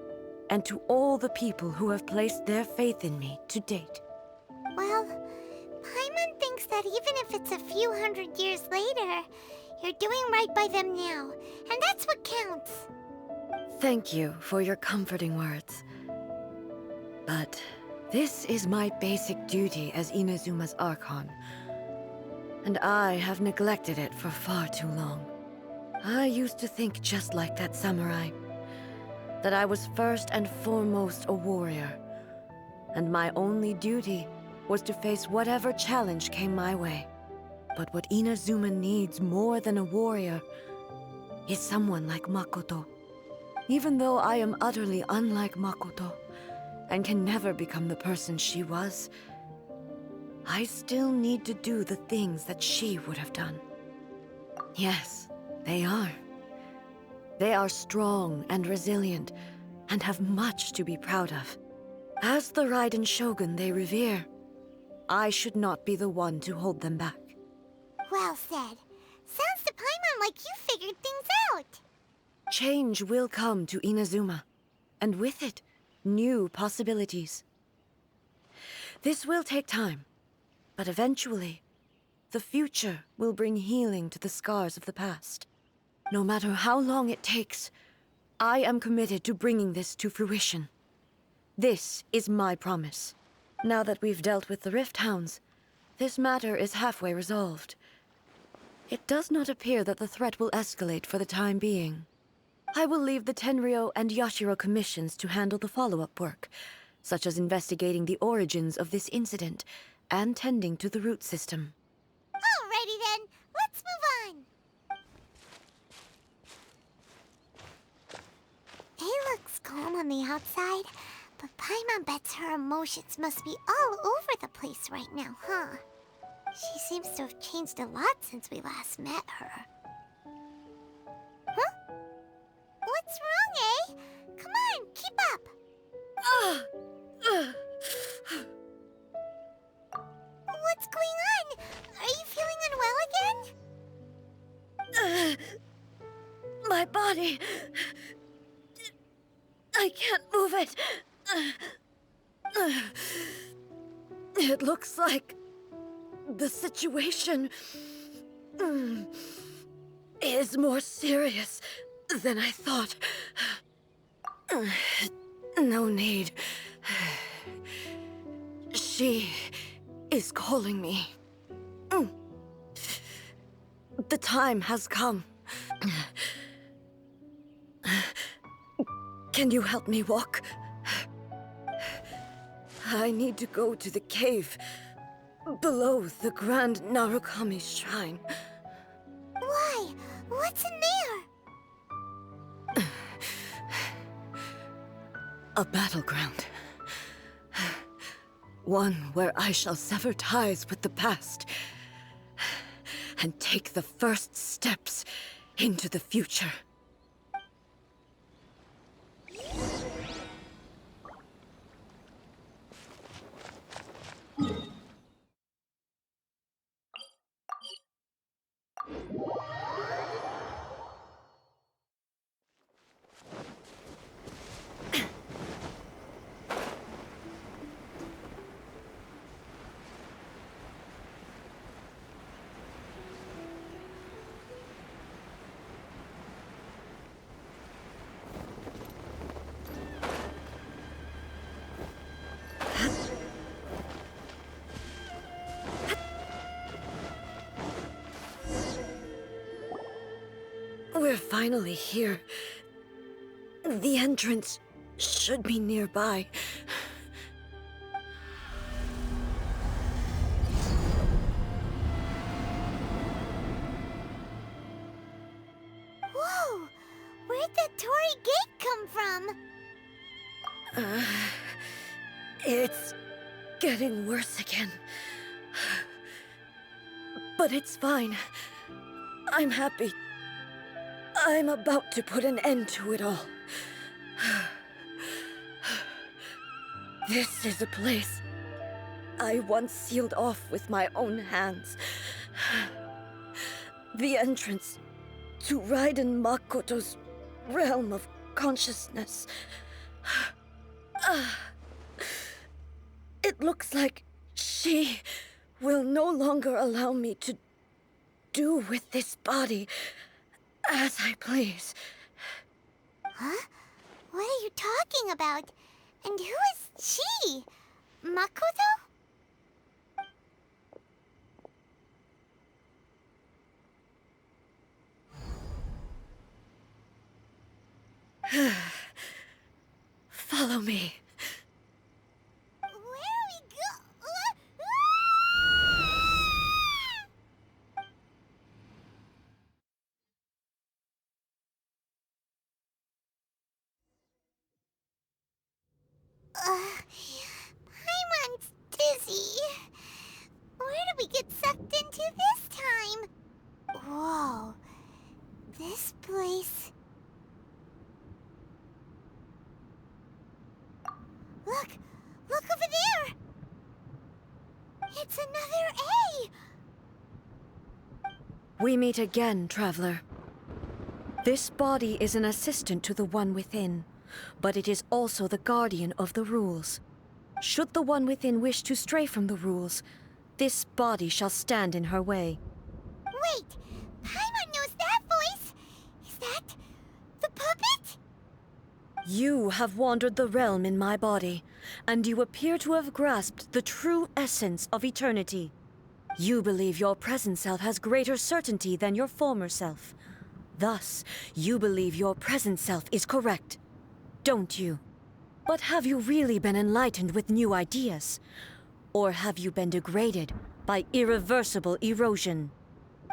and to all the people who have placed their faith in me to date. Well, Paimon thinks that even if it's a few hundred years later, you're doing right by them now, and that's what counts. Thank you for your comforting words. But this is my basic duty as Inazuma's Archon, and I have neglected it for far too long. I used to think just like that samurai, that I was first and foremost a warrior, and my only duty was to face whatever challenge came my way. But what Inazuma needs more than a warrior is someone like Makoto. Even though I am utterly unlike Makoto, and can never become the person she was, I still need to do the things that she would have done. Yes, they are. They are strong and resilient, and have much to be proud of. As the Raiden Shogun they revere, I should not be the one to hold them back. Well said. Sounds to Paimon like you figured things out. Change will come to Inazuma, and with it, new possibilities. This will take time, but eventually, the future will bring healing to the scars of the past. No matter how long it takes, I am committed to bringing this to fruition. This is my promise. Now that we've dealt with the Rift Hounds, this matter is halfway resolved. It does not appear that the threat will escalate for the time being. I will leave the Tenryo and Yashiro commissions to handle the follow-up work, such as investigating the origins of this incident and tending to the root system. Alrighty then, let's move on. He looks calm on the outside, but Paimon bets her emotions must be all over the place right now, huh? She seems to have changed a lot since we last met her. Huh? What's wrong, eh? Come on, keep up! What's going on? Are you feeling unwell again? My body... I can't move it. It looks like the situation is more serious than I thought. No need. She is calling me. The time has come. Can you help me walk? I need to go to the cave below the Grand Narukami Shrine. Why? What's What's in there? A battleground. One where I shall sever ties with the past and take the first steps into the future. We're finally here. The entrance should be nearby. Whoa! Where'd the Torii Gate come from? It's getting worse again. But it's fine. I'm happy. I'm about to put an end to it all. This is a place I once sealed off with my own hands. The entrance to Raiden Makoto's realm of consciousness. It looks like she will no longer allow me to do with this body as I please. Huh? What are you talking about? And who is she? Makoto? Follow me. Where are we Paimon's dizzy. Where did we get sucked into this time? Whoa. This place... Look! Look over there! It's another A! We meet again, traveler. This body is an assistant to the one within, but it is also the guardian of the rules. Should the one within wish to stray from the rules, this body shall stand in her way. Wait! Paimon knows that voice! Is that... the puppet? You have wandered the realm in my body, and you appear to have grasped the true essence of eternity. You believe your present self has greater certainty than your former self. Thus, you believe your present self is correct, don't you? But have you really been enlightened with new ideas? Or have you been degraded by irreversible erosion?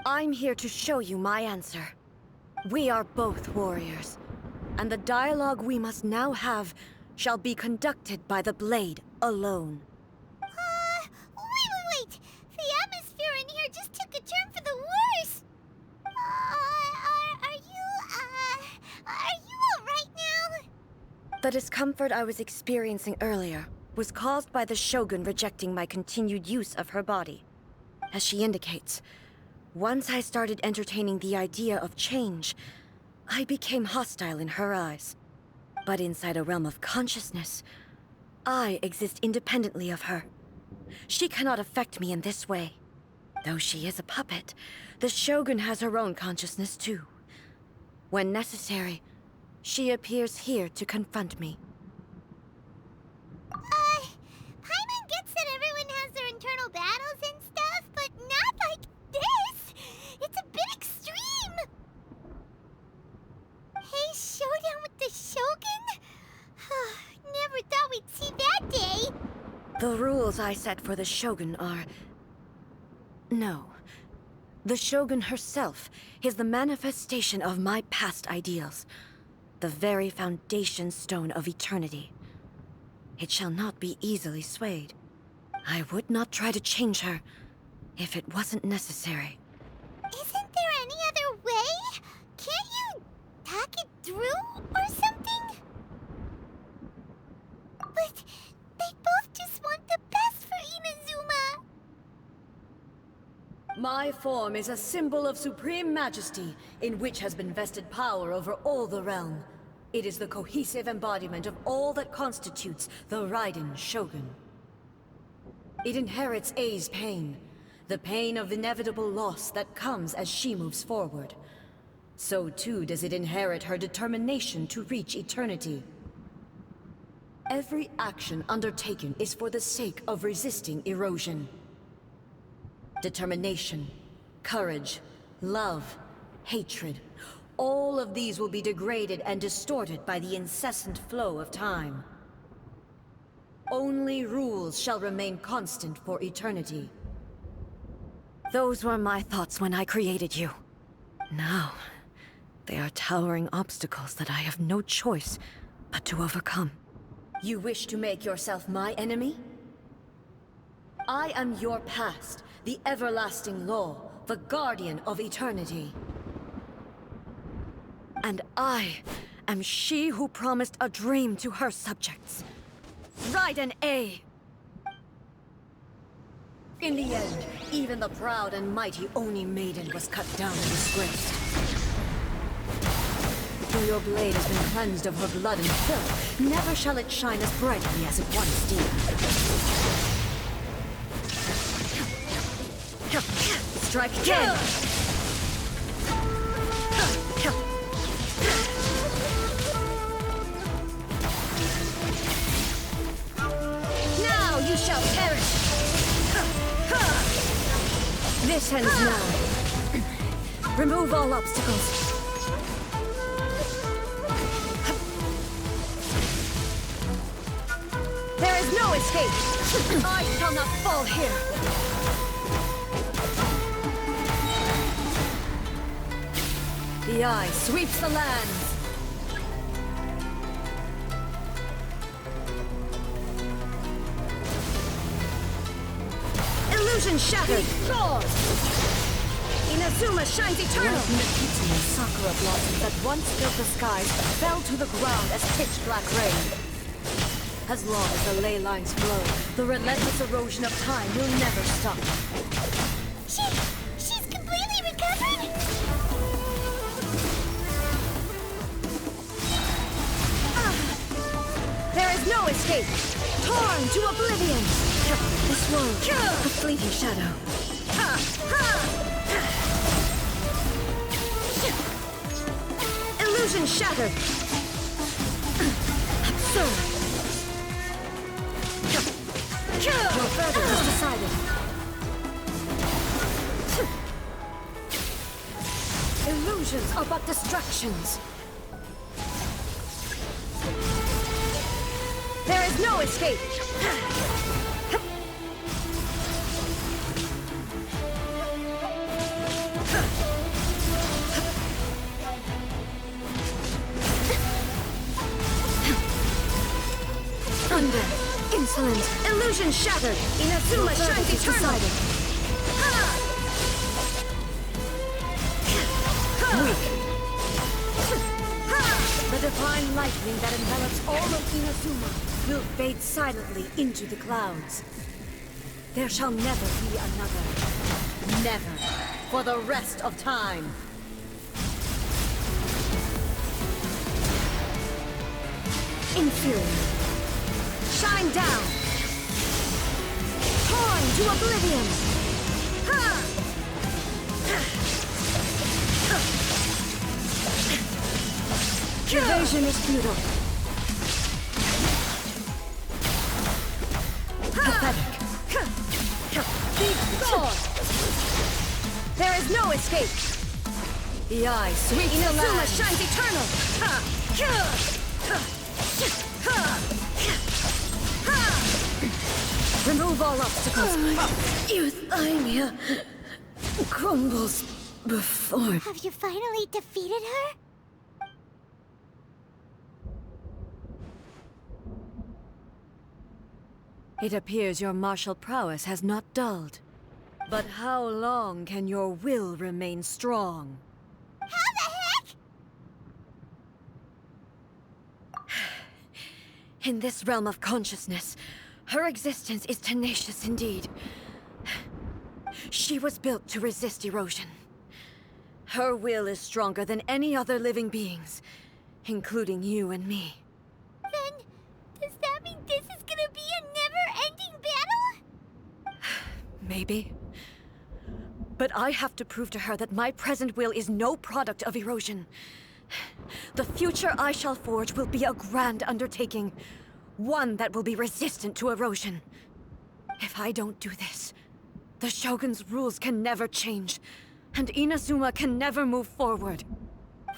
I'm here to show you my answer. We are both warriors, and the dialogue we must now have shall be conducted by the blade alone. Wait! The atmosphere in here just took a turn for the worse! Are you alright now? The discomfort I was experiencing earlier was caused by the Shogun rejecting my continued use of her body. As she indicates, once I started entertaining the idea of change, I became hostile in her eyes. But inside a realm of consciousness, I exist independently of her. She cannot affect me in this way. Though she is a puppet, the Shogun has her own consciousness too. When necessary, she appears here to confront me. Paimon gets that everyone has their internal battles and stuff, but not like this! It's a bit extreme! Hey, showdown with the Shogun? Never thought we'd see that day! The rules I set for the Shogun are... No. The Shogun herself is the manifestation of my past ideals, the very foundation stone of eternity. It shall not be easily swayed. I would not try to change her if it wasn't necessary. Isn't there any other way? Can't you talk it through or something? But they both just want the best for Inazuma. My form is a symbol of supreme majesty, in which has been vested power over all the realm. It is the cohesive embodiment of all that constitutes the Raiden Shogun. It inherits Ei's pain, the pain of inevitable loss that comes as she moves forward. So too does it inherit her determination to reach eternity. Every action undertaken is for the sake of resisting erosion. Determination, courage, love, hatred, all of these will be degraded and distorted by the incessant flow of time. Only rules shall remain constant for eternity. Those were my thoughts when I created you. Now, they are towering obstacles that I have no choice but to overcome. You wish to make yourself my enemy? I am your past, the everlasting law, the guardian of eternity. And I am she who promised a dream to her subjects. Raiden A. In the end, even the proud and mighty Oni Maiden was cut down and disgraced. Though your blade has been cleansed of her blood and filth, never shall it shine as brightly as it once did. Strike again! Now you shall perish! This ends now. Remove all obstacles. There is no escape! I shall not fall here! The eye sweeps the lands! Illusion shattered! Inazuma shines eternal! What sakura blossoms that once filled the skies fell to the ground as pitch-black rain. As long as the ley lines flow, the relentless erosion of time will never stop. She's completely recovered? There is no escape! Torn to oblivion! This world, a fleeting shadow. Illusion shattered! Absurd! Your verdict is decided. Illusions are but distractions. There is no escape! Thunder! Insolent! Illusion shattered! Inazuma shines eternal! Weak! The divine lightning that envelops all of Inazuma will fade silently into the clouds. There shall never be another. Never. For the rest of time. Inferior. Shine down! Torn to oblivion! Evasion is futile. Pathetic. Deep sword! There is no escape! The eye sweeps the land. Inazuma shines eternal! Remove all obstacles. Euthymia. crumbles before... Have you finally defeated her? It appears your martial prowess has not dulled. But how long can your will remain strong? How the heck? In this realm of consciousness, her existence is tenacious indeed. She was built to resist erosion. Her will is stronger than any other living being's, including you and me. Then, does that mean this is gonna be a never-ending battle? Maybe. But I have to prove to her that my present will is no product of erosion. The future I shall forge will be a grand undertaking, one that will be resistant to erosion. If I don't do this, the Shogun's rules can never change, and Inazuma can never move forward.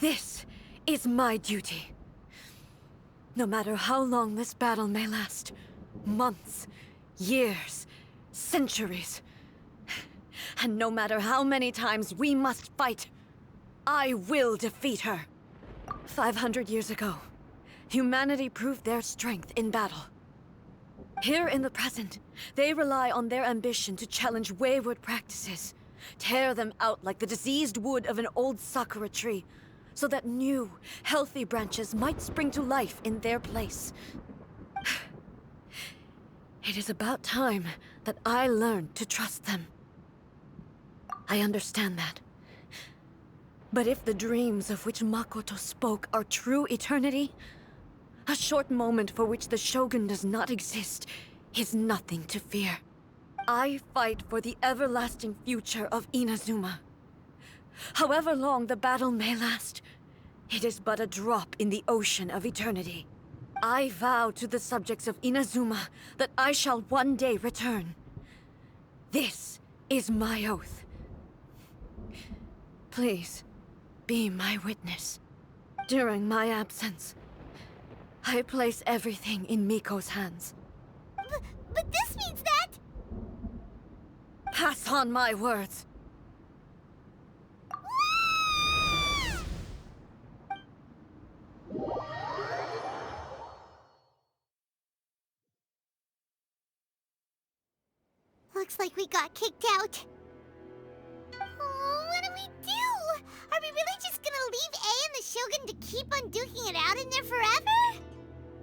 This is my duty. No matter how long this battle may last, months, years, centuries, and no matter how many times we must fight, I will defeat her. 500 years ago, humanity proved their strength in battle. Here in the present, they rely on their ambition to challenge wayward practices, tear them out like the diseased wood of an old sakura tree, so that new, healthy branches might spring to life in their place. It is about time that I learned to trust them. I understand that. But if the dreams of which Makoto spoke are true eternity, a short moment for which the Shogun does not exist is nothing to fear. I fight for the everlasting future of Inazuma. However long the battle may last, it is but a drop in the ocean of eternity. I vow to the subjects of Inazuma that I shall one day return. This is my oath. Please, be my witness. During my absence, I place everything in Miko's hands. But this means that... Pass on my words. Looks like we got kicked out. Oh, what do we do? Are we really just gonna leave A and the Shogun to keep on duking it out in there forever?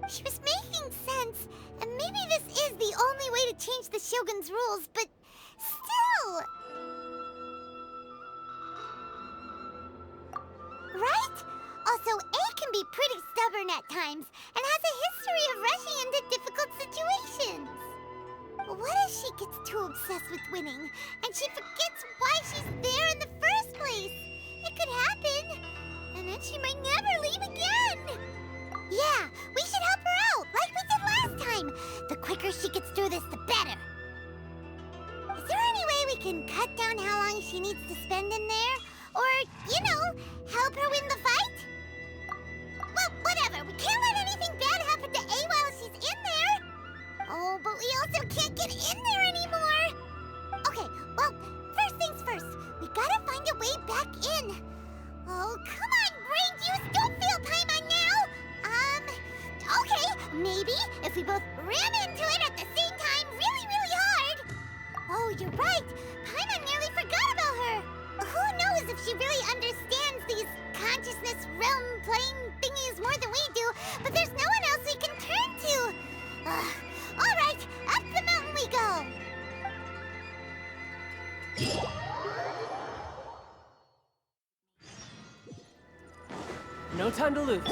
She was making sense, and maybe this is the only way to change the Shogun's rules, but still... Right? Also, A can be pretty stubborn at times, and has a history of rushing into difficult situations. What if she gets too obsessed with winning, and she forgets why she's there in the first place? It could happen, and then she might never leave again. Yeah, we should help her out, like we did last time. The quicker she gets through this, the better. Is there any way we can cut down how long she needs to spend in there? Or, you know, help her win the fight? Well, whatever. We can't let anything bad happen to A while she's in there. Oh, but we also can't get in there anymore. Okay, well, first things first. We gotta find a way back in. Oh, come on, brain juice. Don't feel Paimon now. Okay, maybe if we both ran into it at the same time really, really hard. Oh, you're right. Paimon nearly forgot about her. Who knows if she really understands these consciousness realm plane thingies more than we do, but there's no one else we can turn to. All right, up the mountain we go. No time to lose.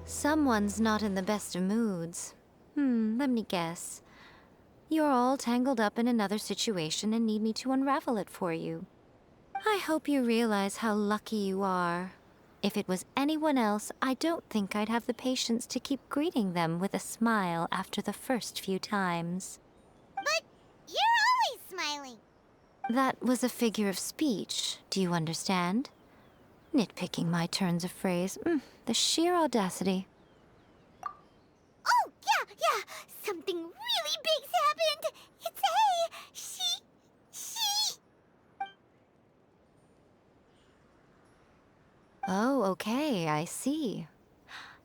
Someone's not in the best of moods. Let me guess. You're all tangled up in another situation and need me to unravel it for you. I hope you realize how lucky you are. If it was anyone else, I don't think I'd have the patience to keep greeting them with a smile after the first few times. But you're always smiling. That was a figure of speech, do you understand? Nitpicking my turns of phrase. The sheer audacity. Oh, yeah, Oh, okay, I see.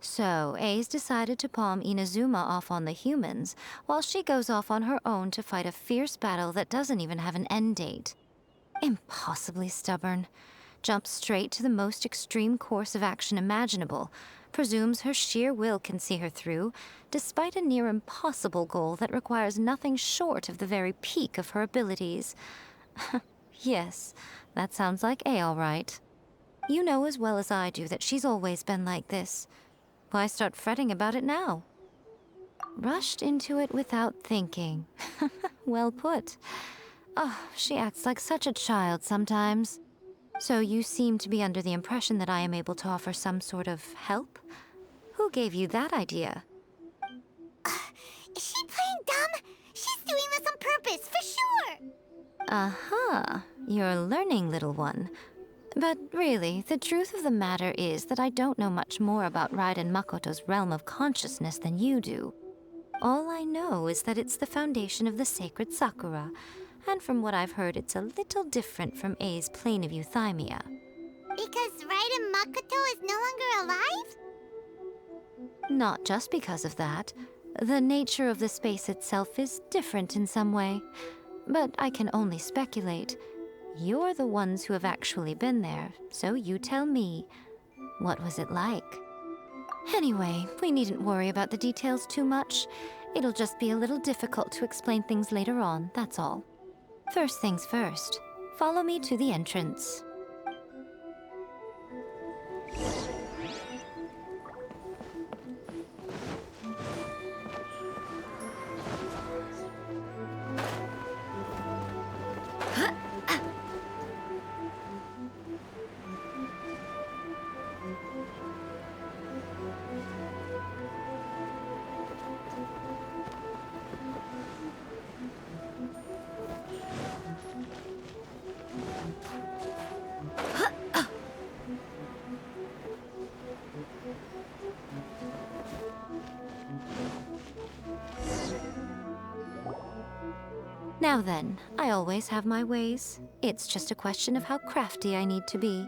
So, Ace decided to palm Inazuma off on the humans, while she goes off on her own to fight a fierce battle that doesn't even have an end date. Impossibly stubborn. Jumps straight to the most extreme course of action imaginable, presumes her sheer will can see her through, despite a near impossible goal that requires nothing short of the very peak of her abilities. Yes, that sounds like A all right. You know as well as I do that she's always been like this. Why start fretting about it now? Rushed into it without thinking. Well put. Oh, she acts like such a child sometimes. So you seem to be under the impression that I am able to offer some sort of help? Who gave you that idea? Is she playing dumb? She's doing this on purpose, for sure! Uh-huh. You're learning, little one. But really, the truth of the matter is that I don't know much more about Raiden Makoto's realm of consciousness than you do. All I know is that it's the foundation of the sacred Sakura, and from what I've heard, it's a little different from A's plane of euthymia. Because Raiden Makoto is no longer alive? Not just because of that. The nature of the space itself is different in some way. But I can only speculate. You're the ones who have actually been there, so you tell me. What was it like? Anyway, we needn't worry about the details too much. It'll just be a little difficult to explain things later on, that's all. First things first, follow me to the entrance. Now then, I always have my ways. It's just a question of how crafty I need to be.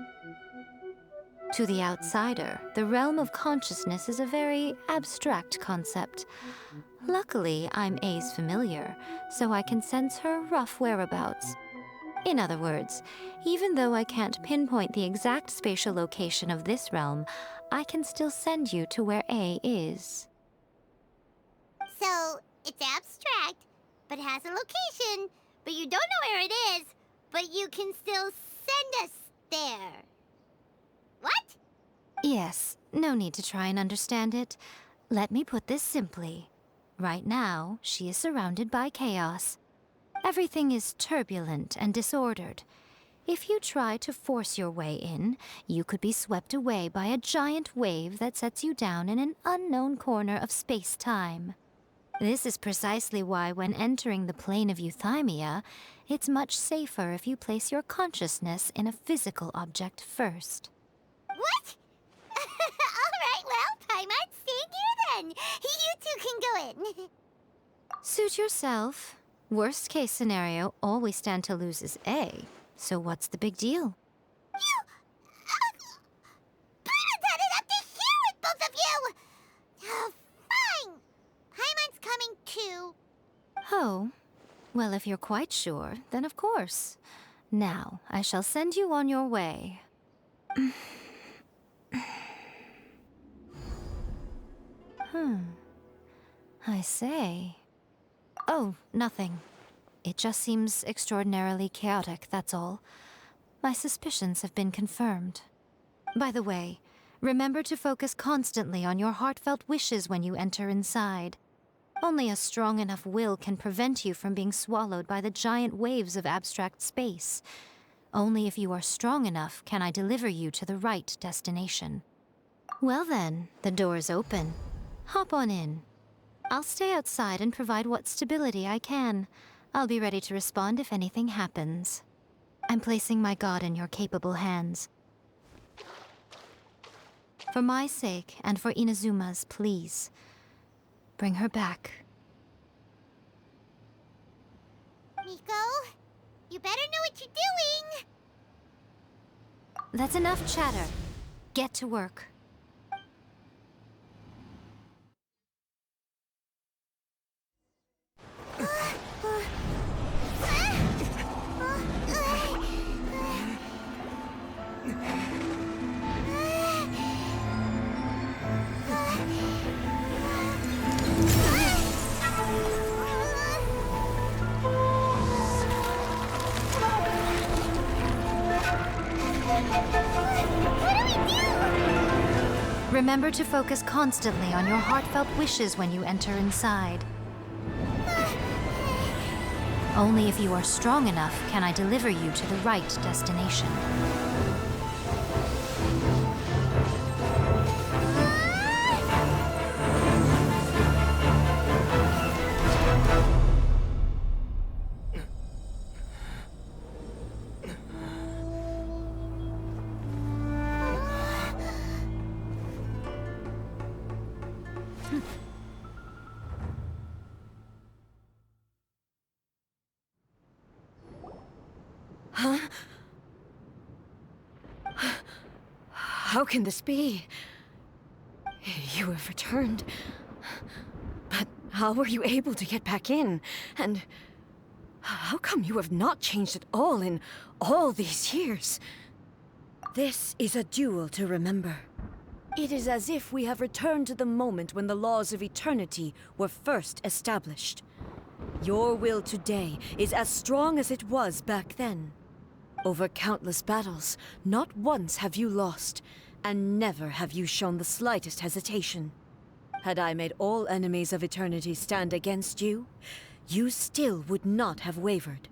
To the outsider, the realm of consciousness is a very abstract concept. Luckily, I'm A's familiar, so I can sense her rough whereabouts. In other words, even though I can't pinpoint the exact spatial location of this realm, I can still send you to where A is. So, it's abstract, but has a location, but you don't know where it is, but you can still send us there. What? Yes, no need to try and understand it. Let me put this simply. Right now, she is surrounded by chaos. Everything is turbulent and disordered. If you try to force your way in, you could be swept away by a giant wave that sets you down in an unknown corner of space-time. This is precisely why when entering the plane of euthymia, it's much safer if you place your consciousness in a physical object first. What? Alright, well, Paimon's staying here then. You two can go in. Suit yourself. Worst case scenario, all we stand to lose is A. So what's the big deal? You... Paimon it up to here with both of you! Fine! Paimon's coming too. Oh, well, if you're quite sure, then of course. Now, I shall send you on your way. I say. Oh, nothing. It just seems extraordinarily chaotic, that's all. My suspicions have been confirmed. By the way, remember to focus constantly on your heartfelt wishes when you enter inside. Only a strong enough will can prevent you from being swallowed by the giant waves of abstract space. Only if you are strong enough can I deliver you to the right destination. Well then, the door's open. Hop on in. I'll stay outside and provide what stability I can. I'll be ready to respond if anything happens. I'm placing my god in your capable hands. For my sake, and for Inazuma's, please. Bring her back. Miko, you better know what you're doing! That's enough chatter. get to work. Remember to focus constantly on your heartfelt wishes when you enter inside. Only if you are strong enough can I deliver you to the right destination. Huh? How can this be? You have returned. But how were you able to get back in? And how come you have not changed at all in all these years? This is a duel to remember. It is as if we have returned to the moment when the laws of eternity were first established. Your will today is as strong as it was back then. Over countless battles, not once have you lost, and never have you shown the slightest hesitation. Had I made all enemies of eternity stand against you, you still would not have wavered.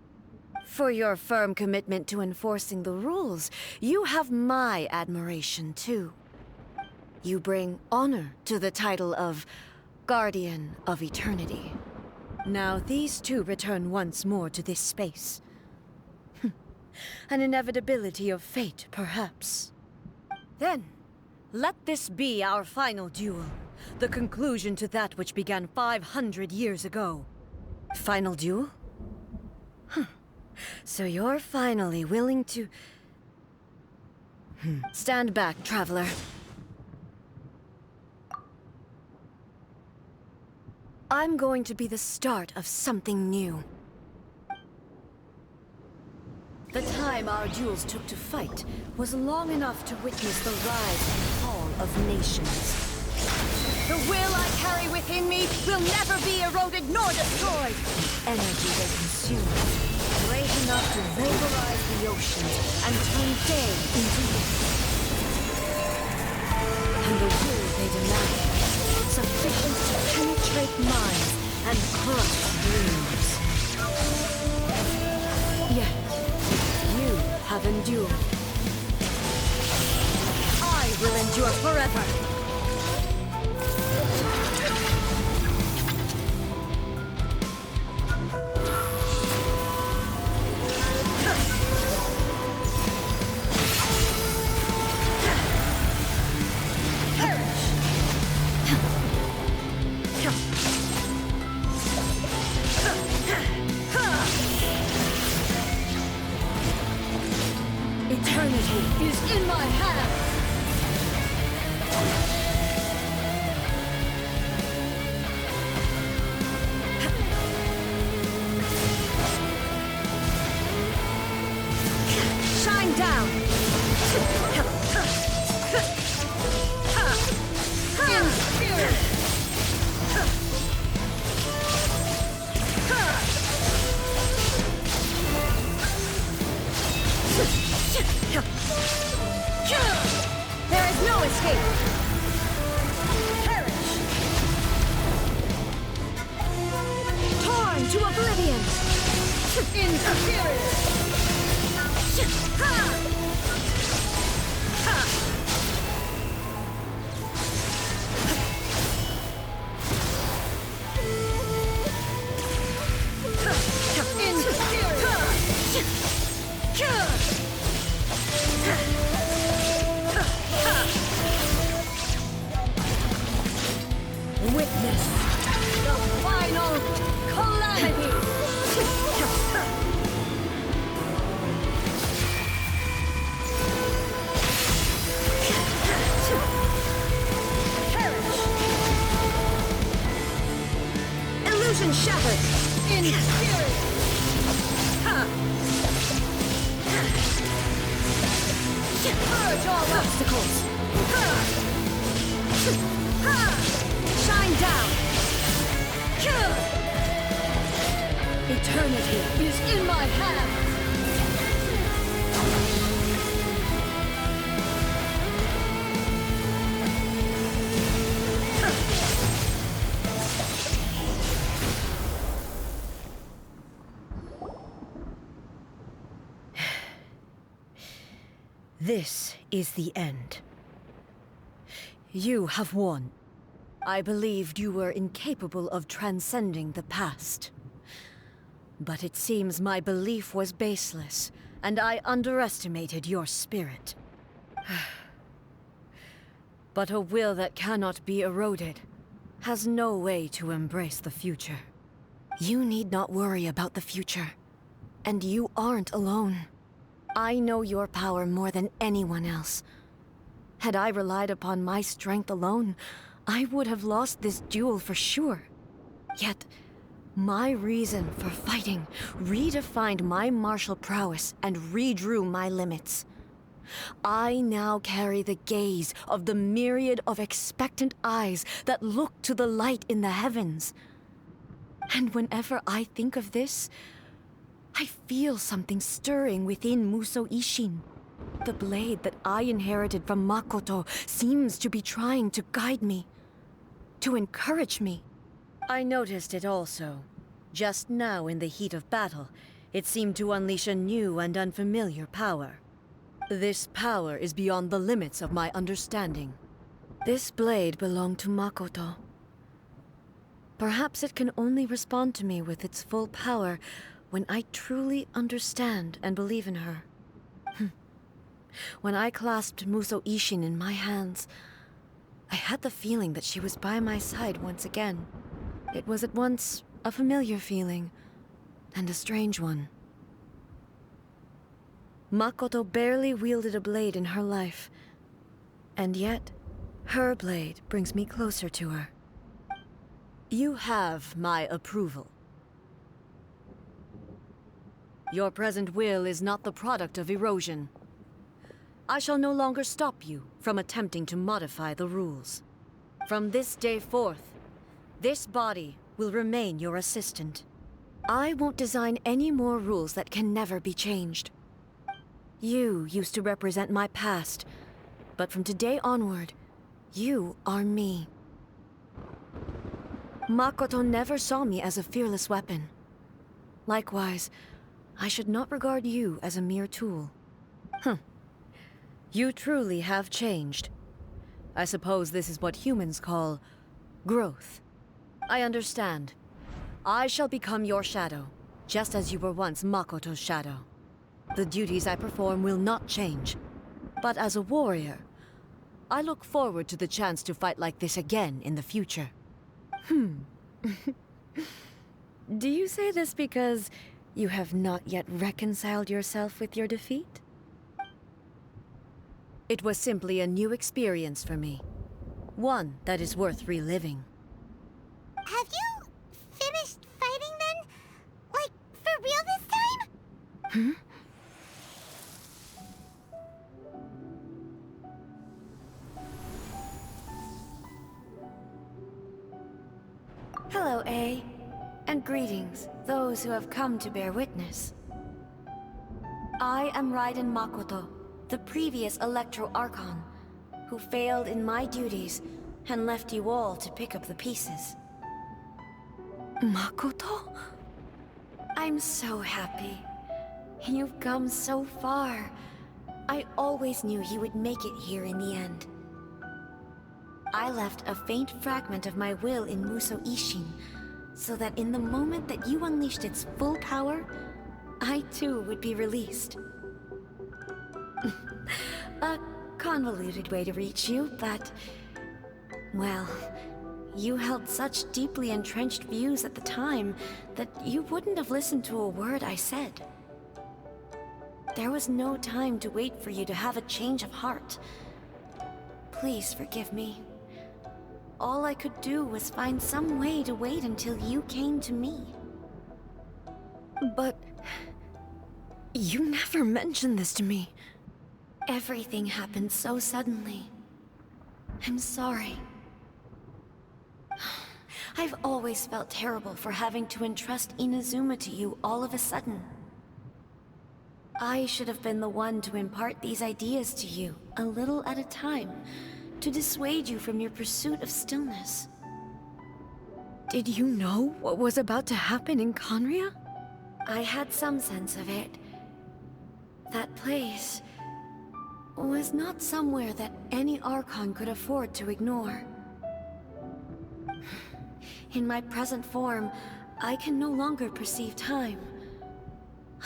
For your firm commitment to enforcing the rules, you have my admiration too. You bring honor to the title of Guardian of Eternity. Now these two return once more to this space. An inevitability of fate, perhaps. Then, let this be our final duel. The conclusion to that which began 500 years ago. Final duel? So you're finally willing to... Stand back, traveler. I'm going to be the start of something new. The time our duels took to fight was long enough to witness the rise and fall of nations. The will I carry within me will never be eroded nor destroyed. The energy they consume, great enough to vaporize the oceans and turn day into night. And the will they demand, sufficient to penetrate minds and crush dreams. Yet, you have endured. I will endure forever. Eternity is in my hands! Shine down! In spirit! There is no escape! Perish! Torn to oblivion! Inferior! Witness the final calamity! Dimension shattered! Inferior! Ha! Purge all obstacles! Ha! Ha! Shine down! Eternity is in my hands! This is the end. You have won. I believed you were incapable of transcending the past. But it seems my belief was baseless, and I underestimated your spirit. But a will that cannot be eroded has no way to embrace the future. You need not worry about the future, and you aren't alone. I know your power more than anyone else. Had I relied upon my strength alone, I would have lost this duel for sure. Yet, my reason for fighting redefined my martial prowess and redrew my limits. I now carry the gaze of the myriad of expectant eyes that look to the light in the heavens. And whenever I think of this, I feel something stirring within Musou Ishin. The blade that I inherited from Makoto seems to be trying to guide me, to encourage me. I noticed it also. Just now in the heat of battle, it seemed to unleash a new and unfamiliar power. This power is beyond the limits of my understanding. This blade belonged to Makoto. Perhaps it can only respond to me with its full power when I truly understand and believe in her. When I clasped Musou Ishin in my hands, I had the feeling that she was by my side once again. It was at once a familiar feeling and a strange one. Makoto barely wielded a blade in her life, and yet her blade brings me closer to her. You have my approval. Your present will is not the product of erosion. I shall no longer stop you from attempting to modify the rules. From this day forth, this body will remain your assistant. I won't design any more rules that can never be changed. You used to represent my past, but from today onward, you are me. Makoto never saw me as a fearless weapon. Likewise, I should not regard you as a mere tool. You truly have changed. I suppose this is what humans call growth. I understand. I shall become your shadow, just as you were once Makoto's shadow. The duties I perform will not change. But as a warrior, I look forward to the chance to fight like this again in the future. Do you say this because you have not yet reconciled yourself with your defeat? It was simply a new experience for me. One that is worth reliving. Have you finished fighting then? Like, for real this time? Hello, A. And greetings, those who have come to bear witness. I am Raiden Makoto, the previous Electro Archon, who failed in my duties and left you all to pick up the pieces. Makoto? I'm so happy. You've come so far. I always knew you would make it here in the end. I left a faint fragment of my will in Musou Ishin, so that in the moment that you unleashed its full power, I too would be released. A convoluted way to reach you, but... well, you held such deeply entrenched views at the time that you wouldn't have listened to a word I said. There was no time to wait for you to have a change of heart. Please forgive me. all I could do was find some way to wait until you came to me. But you never mentioned this to me. Everything happened so suddenly. I'm sorry. I've always felt terrible for having to entrust Inazuma to you all of a sudden. I should have been the one to impart these ideas to you, a little at a time, to dissuade you from your pursuit of stillness. Did you know what was about to happen in Conria? I had some sense of it. That place was not somewhere that any Archon could afford to ignore. In my present form, I can no longer perceive time.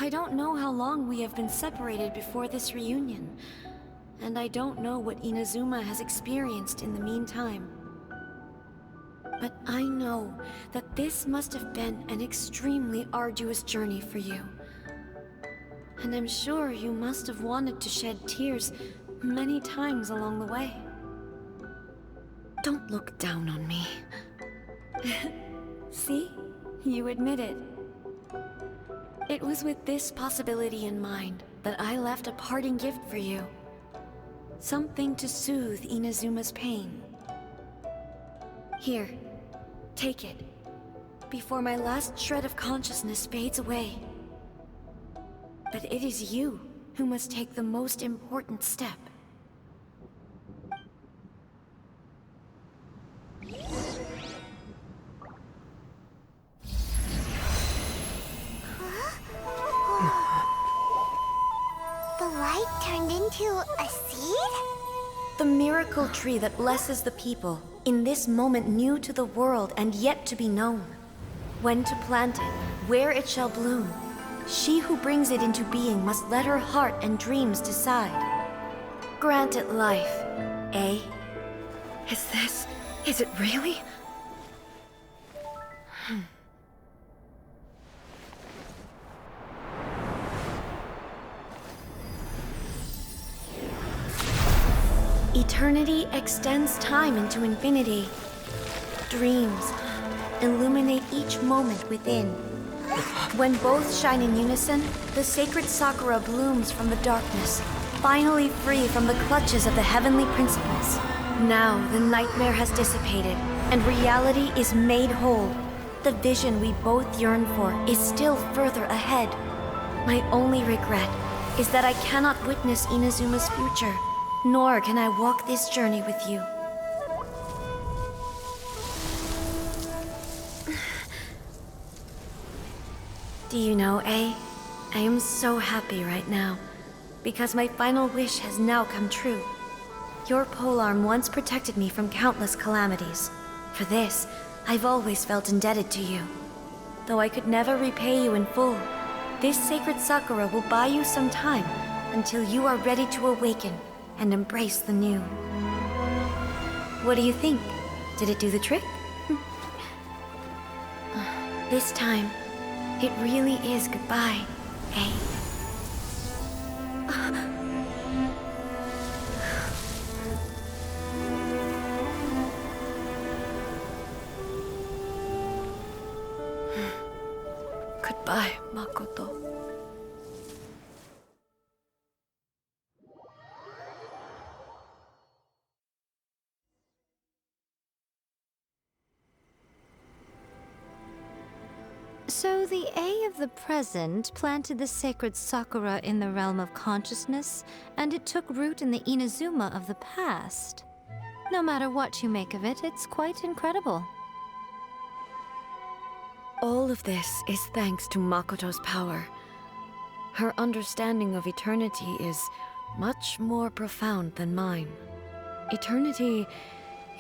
I don't know how long we have been separated before this reunion, and I don't know what Inazuma has experienced in the meantime. But I know that this must have been an extremely arduous journey for you. And I'm sure you must have wanted to shed tears many times along the way. Don't look down on me. See? You admit it. It was with this possibility in mind that I left a parting gift for you. Something to soothe Inazuma's pain. Here, take it, before my last shred of consciousness fades away. But it is you who must take the most important step. The light turned into a seed? The miracle tree that blesses the people, in this moment new to the world and yet to be known. When to plant it, where it shall bloom. She who brings it into being must let her heart and dreams decide. Grant it life, eh? Is it really? Eternity extends time into infinity. Dreams illuminate each moment within. When both shine in unison, the sacred Sakura blooms from the darkness, finally free from the clutches of the heavenly principles. Now the nightmare has dissipated, and reality is made whole. The vision we both yearn for is still further ahead. My only regret is that I cannot witness Inazuma's future, nor can I walk this journey with you. Do you know, I am so happy right now, because my final wish has now come true. Your polearm once protected me from countless calamities. For this, I've always felt indebted to you. Though I could never repay you in full, this sacred Sakura will buy you some time until you are ready to awaken and embrace the new. What do you think? Did it do the trick? This time, it really is goodbye, eh? Goodbye, Makoto. So the A of the present planted the sacred Sakura in the realm of consciousness, and it took root in the Inazuma of the past. No matter what you make of it, it's quite incredible. All of this is thanks to Makoto's power. Her understanding of eternity is much more profound than mine. Eternity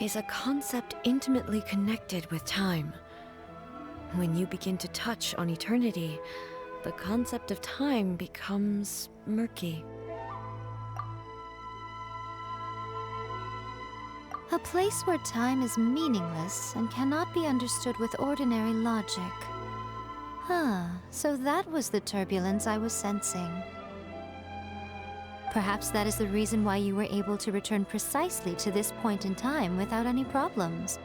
is a concept intimately connected with time. When you begin to touch on eternity, the concept of time becomes murky. A place where time is meaningless and cannot be understood with ordinary logic. So that was the turbulence I was sensing. Perhaps that is the reason why you were able to return precisely to this point in time without any problems.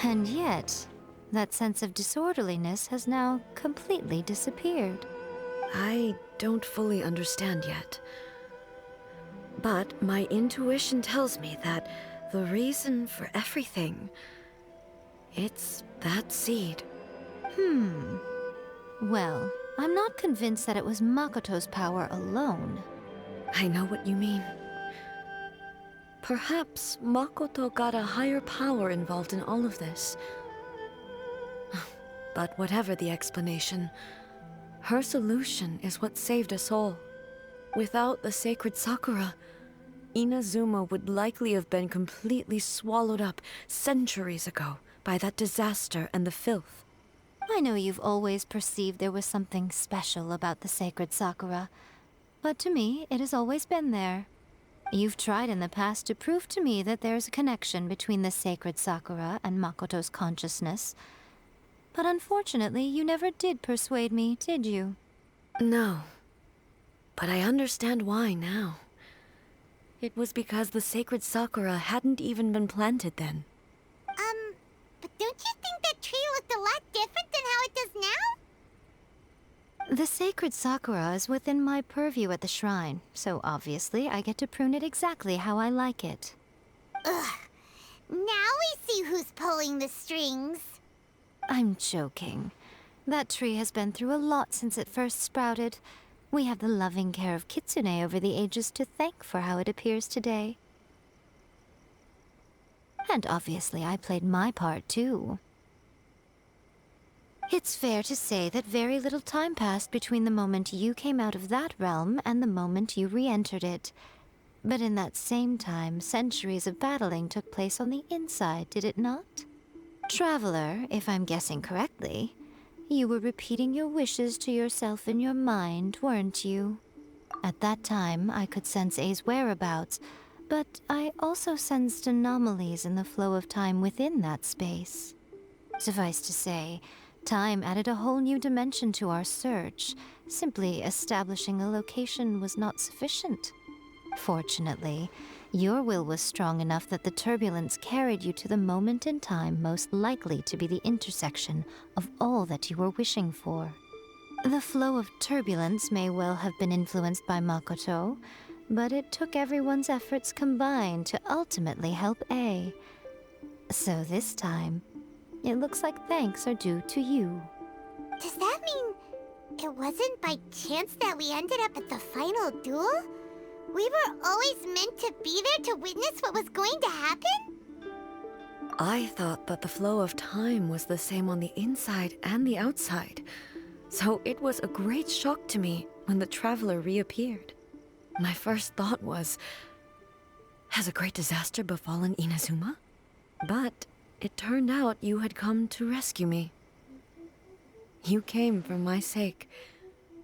And yet, that sense of disorderliness has now completely disappeared. I don't fully understand yet. But my intuition tells me that the reason for everything, it's that seed. Well, I'm not convinced that it was Makoto's power alone. I know what you mean. Perhaps Makoto got a higher power involved in all of this. But whatever the explanation, her solution is what saved us all. Without the sacred Sakura, Inazuma would likely have been completely swallowed up centuries ago by that disaster and the filth. I know you've always perceived there was something special about the sacred Sakura, but to me, it has always been there. You've tried in the past to prove to me that there's a connection between the sacred Sakura and Makoto's consciousness, but unfortunately, you never did persuade me, did you? No. But I understand why now. It was because the sacred Sakura hadn't even been planted then. But don't you think that tree looked a lot different than how it does now? The sacred Sakura is within my purview at the shrine, so obviously I get to prune it exactly how I like it. Ugh. Now we see who's pulling the strings. I'm joking. That tree has been through a lot since it first sprouted. We have the loving care of Kitsune over the ages to thank for how it appears today. And obviously I played my part too. It's fair to say that very little time passed between the moment you came out of that realm and the moment you re-entered it. But in that same time, centuries of battling took place on the inside, did it not? Traveler, if I'm guessing correctly, you were repeating your wishes to yourself in your mind, weren't you? At that time, I could sense A's whereabouts, but I also sensed anomalies in the flow of time within that space. Suffice to say, time added a whole new dimension to our search. Simply establishing a location was not sufficient. Fortunately, your will was strong enough that the turbulence carried you to the moment in time most likely to be the intersection of all that you were wishing for. The flow of turbulence may well have been influenced by Makoto, but it took everyone's efforts combined to ultimately help A. So this time, it looks like thanks are due to you. Does that mean it wasn't by chance that we ended up at the final duel? We were always meant to be there to witness what was going to happen? I thought that the flow of time was the same on the inside and the outside. So it was a great shock to me when the traveler reappeared. My first thought was, has a great disaster befallen Inazuma? But it turned out you had come to rescue me. You came for my sake,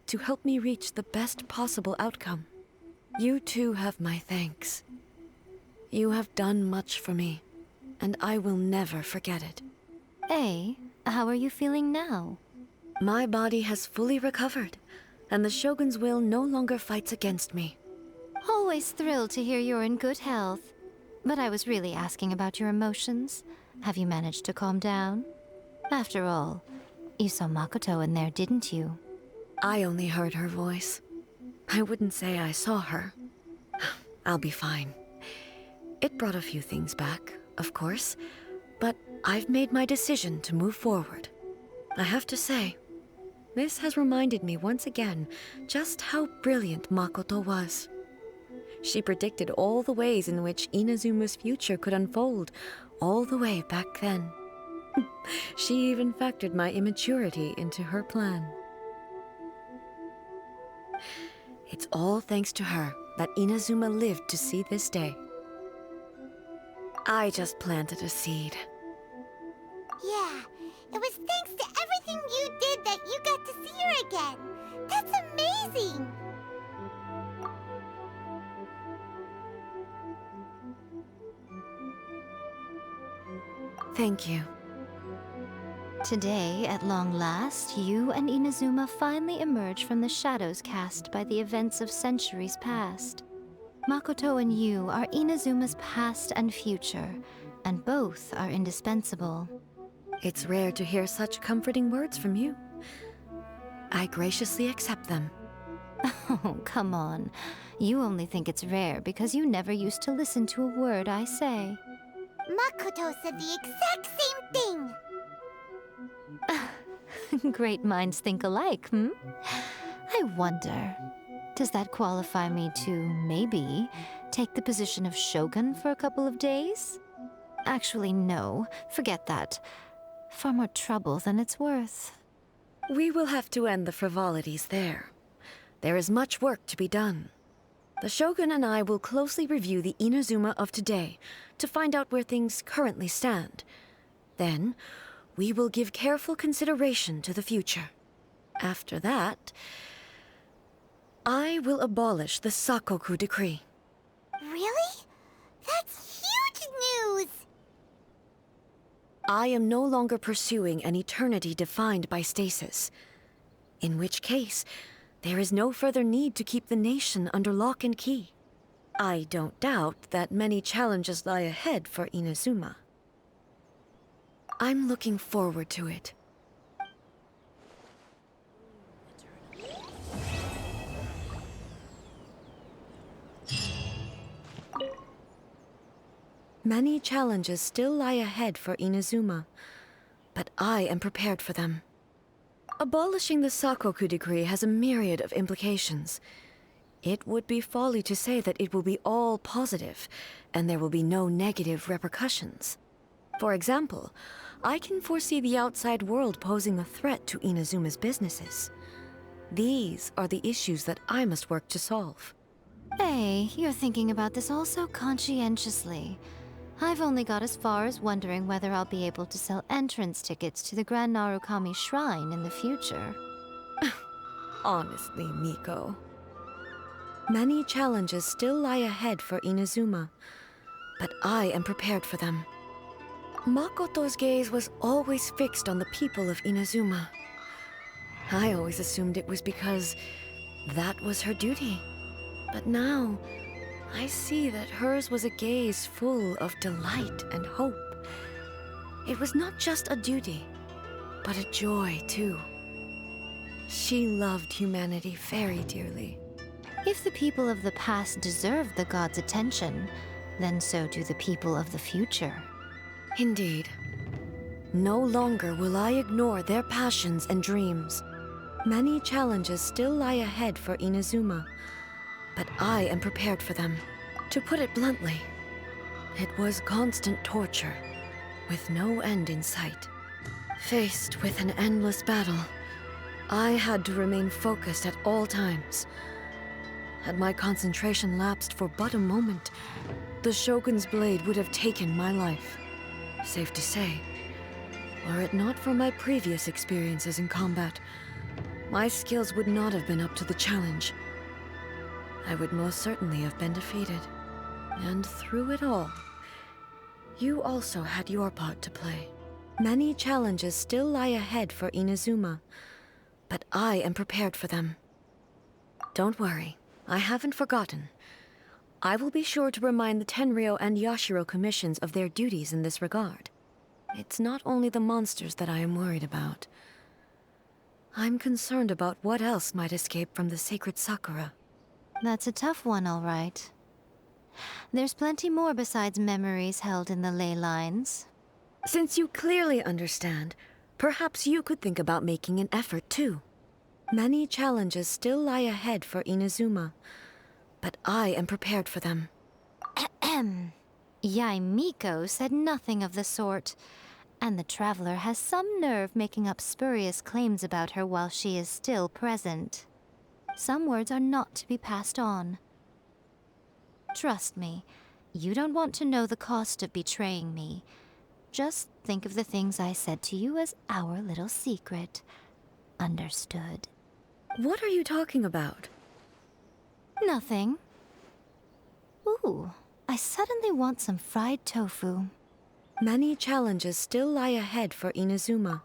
to help me reach the best possible outcome. You too have my thanks. You have done much for me, and I will never forget it. A, how are you feeling now? My body has fully recovered, and the Shogun's will no longer fights against me. Always thrilled to hear you're in good health. But I was really asking about your emotions. Have you managed to calm down? After all, you saw Makoto in there, didn't you? I only heard her voice. I wouldn't say I saw her. I'll be fine. It brought a few things back, of course, but I've made my decision to move forward. I have to say, this has reminded me once again just how brilliant Makoto was. She predicted all the ways in which Inazuma's future could unfold, all the way back then. She even factored my immaturity into her plan. It's all thanks to her that Inazuma lived to see this day. I just planted a seed. Yeah, it was thanks to everything you did that you got to see her again. That's amazing! Thank you. Today, at long last, you and Inazuma finally emerge from the shadows cast by the events of centuries past. Makoto and you are Inazuma's past and future, and both are indispensable. It's rare to hear such comforting words from you. I graciously accept them. Oh, come on. You only think it's rare because you never used to listen to a word I say. Makoto said the exact same thing! Great minds think alike, hmm? I wonder, does that qualify me to, maybe, take the position of Shogun for a couple of days? Actually, no. Forget that. Far more trouble than it's worth. We will have to end the frivolities there. There is much work to be done. The Shogun and I will closely review the Inazuma of today to find out where things currently stand. Then, we will give careful consideration to the future. After that, I will abolish the Sakoku decree. Really? That's huge news! I am no longer pursuing an eternity defined by stasis. In which case, there is no further need to keep the nation under lock and key. I don't doubt that many challenges lie ahead for Inazuma. I'm looking forward to it. Many challenges still lie ahead for Inazuma, but I am prepared for them. Abolishing the Sakoku decree has a myriad of implications. It would be folly to say that it will be all positive, and there will be no negative repercussions. For example, I can foresee the outside world posing a threat to Inazuma's businesses. These are the issues that I must work to solve. Hey, you're thinking about this all so conscientiously. I've only got as far as wondering whether I'll be able to sell entrance tickets to the Grand Narukami Shrine in the future. Honestly, Miko. Many challenges still lie ahead for Inazuma, but I am prepared for them. Makoto's gaze was always fixed on the people of Inazuma. I always assumed it was because that was her duty. But now, I see that hers was a gaze full of delight and hope. It was not just a duty, but a joy, too. She loved humanity very dearly. If the people of the past deserve the god's attention, then so do the people of the future. Indeed. No longer will I ignore their passions and dreams. Many challenges still lie ahead for Inazuma, but I am prepared for them. To put it bluntly, it was constant torture, with no end in sight. Faced with an endless battle, I had to remain focused at all times. Had my concentration lapsed for but a moment, the Shogun's blade would have taken my life. Safe to say, were it not for my previous experiences in combat, my skills would not have been up to the challenge. I would most certainly have been defeated. And through it all, you also had your part to play. Many challenges still lie ahead for Inazuma, but I am prepared for them. Don't worry, I haven't forgotten. I will be sure to remind the Tenryo and Yashiro commissions of their duties in this regard. It's not only the monsters that I am worried about. I'm concerned about what else might escape from the sacred Sakura. That's a tough one, all right. There's plenty more besides memories held in the ley lines. Since you clearly understand, perhaps you could think about making an effort too. Many challenges still lie ahead for Inazuma, but I am prepared for them. Yai Miko said nothing of the sort, and the traveler has some nerve making up spurious claims about her while she is still present. Some words are not to be passed on. Trust me, you don't want to know the cost of betraying me. Just think of the things I said to you as our little secret. Understood? What are you talking about? Nothing. Ooh, I suddenly want some fried tofu. Many challenges still lie ahead for Inazuma.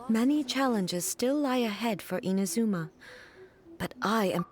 Many challenges still lie ahead for Inazuma, but I am...